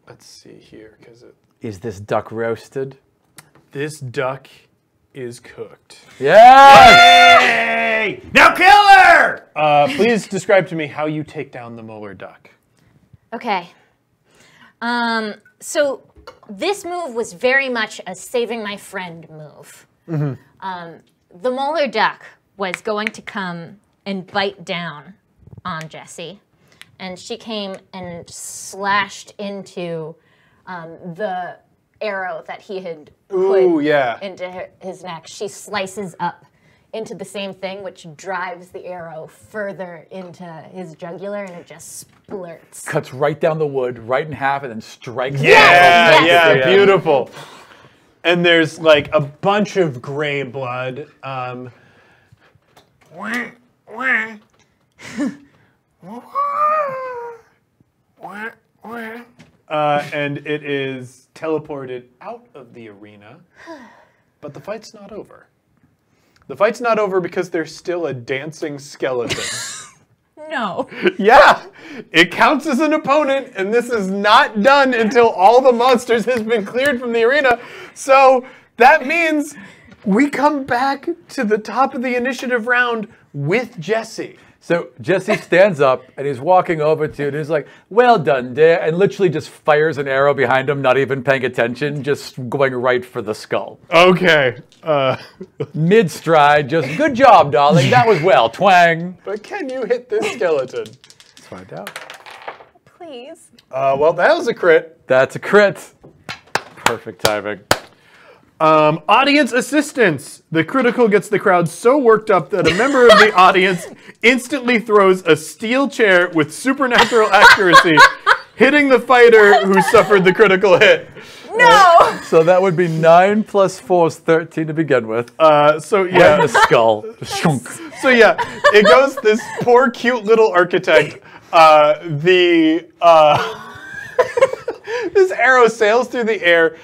Let's see here, because Is this duck roasted? this duck is cooked. Yes! Hey! Now kill her! Please describe to me how you take down the molar duck. Okay. So this move was very much a saving my friend move. The molar duck was going to come and bite down on Jessie, and she came and slashed into the arrow that he had put Ooh, yeah. into his neck. She slices up into the same thing, which drives the arrow further into his jugular, and it just splurts. Cuts right down the wood, right in half, and then strikes. Yeah, Yes. yeah, beautiful. And there's like a bunch of gray blood. And it is teleported out of the arena, but the fight's not over. The fight's not over because there's still a dancing skeleton. No. Yeah, it counts as an opponent, and this is not done until all the monsters has been cleared from the arena. So that means we come back to the top of the initiative round with Jesse. So Jesse stands up and he's walking over to it. And he's like, "Well done, dear," and literally just fires an arrow behind him, not even paying attention, just going right for the skull. Okay. Mid stride, just good job, darling. That was well. Twang. But can you hit this skeleton? Let's find out. Please. Well, that was a crit. That's a crit. Perfect timing. Audience assistance. The critical gets the crowd so worked up that a member of the audience instantly throws a steel chair with supernatural accuracy, hitting the fighter who suffered the critical hit. No. So that would be 9 plus 4 is 13 to begin with. So yeah, And the skull. Shunk. so yeah, it goes this poor cute little architect. This arrow sails through the air.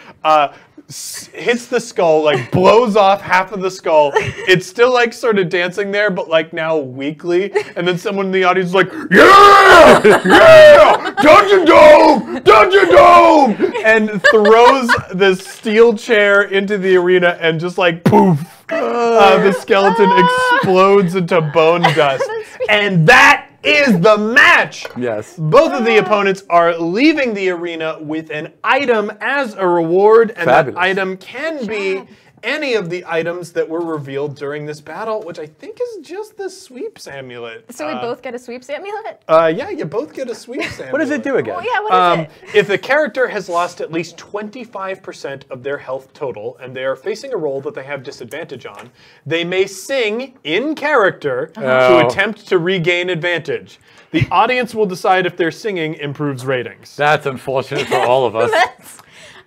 Hits the skull, like blows off half of the skull. It's still like sort of dancing there, but like now weakly. And then someone in the audience is like, "Yeah! Yeah! Dungeon Dome! Dungeon Dome!" And throws this steel chair into the arena and just like poof. The skeleton explodes into bone dust. And that is the match. Yes. Both of the opponents are leaving the arena with an item as a reward, and Fabulous. that item can be any of the items that were revealed during this battle, which I think is just the sweeps amulet. So we both get a sweeps amulet? Yeah, you both get a sweeps amulet. What does it do again? Oh, yeah, what is it? If the character has lost at least 25% of their health total and they are facing a roll that they have disadvantage on, they may sing in character to attempt to regain advantage. The audience will decide if their singing improves ratings. That's unfortunate for all of us.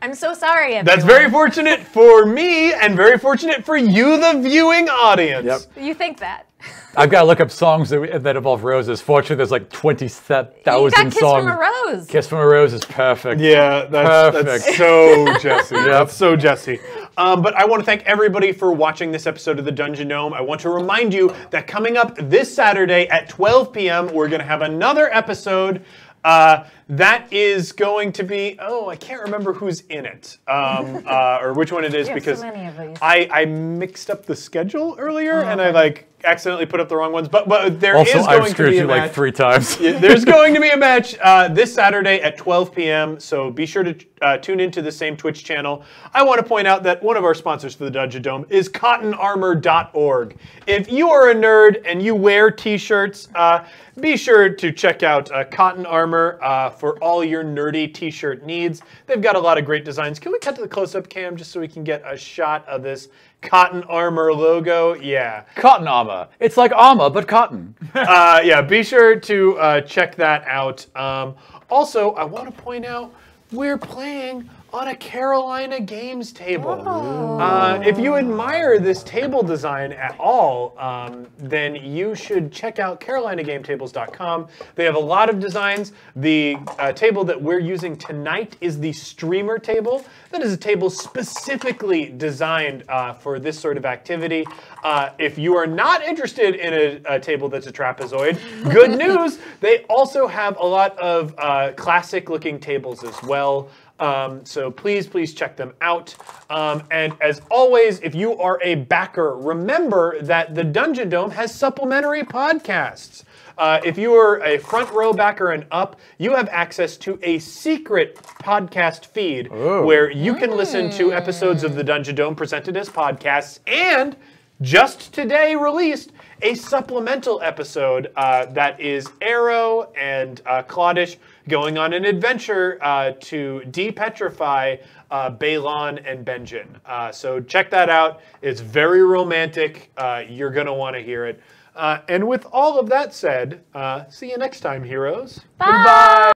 I'm so sorry, everyone. That's very fortunate for me and very fortunate for you, the viewing audience. Yep. You think that? I've got to look up songs that involve roses. Fortunately, there's like 27,000 You got Kiss songs. from a Rose. Kiss from a Rose is perfect. Yeah, that's Perfect. so Jesse. That's so Jesse. But I want to thank everybody for watching this episode of the Dungeon Dome. I want to remind you that coming up this Saturday at 12 p.m., we're going to have another episode. That is going to be, I can't remember who's in it, or which one it is, We have because so many of these. I mixed up the schedule earlier, and I like accidentally put up the wrong ones. But there is Also, I've going to screwed be a you match. like 3 times. There's going to be a match this Saturday at 12 p.m., so be sure to tune into the same Twitch channel. I want to point out that one of our sponsors for the Dungeon Dome is CottonArmor.org. If you are a nerd and you wear t-shirts, be sure to check out Cotton Armor for all your nerdy t-shirt needs. They've got a lot of great designs. Can we cut to the close-up cam just so we can get a shot of this Cotton Armor logo? Yeah. Cotton armor. It's like armor, but cotton. Yeah, be sure to check that out. Also, I want to point out we're playing on a Carolina Games table. If you admire this table design at all, then you should check out CarolinaGameTables.com. They have a lot of designs. The table that we're using tonight is the Streamer table. That is a table specifically designed for this sort of activity. If you are not interested in a table that's a trapezoid, good news, they also have a lot of classic-looking tables as well. So please check them out. And as always, if you are a backer, remember that the Dungeon Dome has supplementary podcasts. If you are a front row backer and up, you have access to a secret podcast feed where you can listen to episodes of the Dungeon Dome presented as podcasts, and just today released a supplemental episode that is Arrow and Claudish going on an adventure to depetrify Balon and Benjen. So check that out. It's very romantic. You're going to want to hear it. And with all of that said, see you next time, heroes. Bye. Goodbye.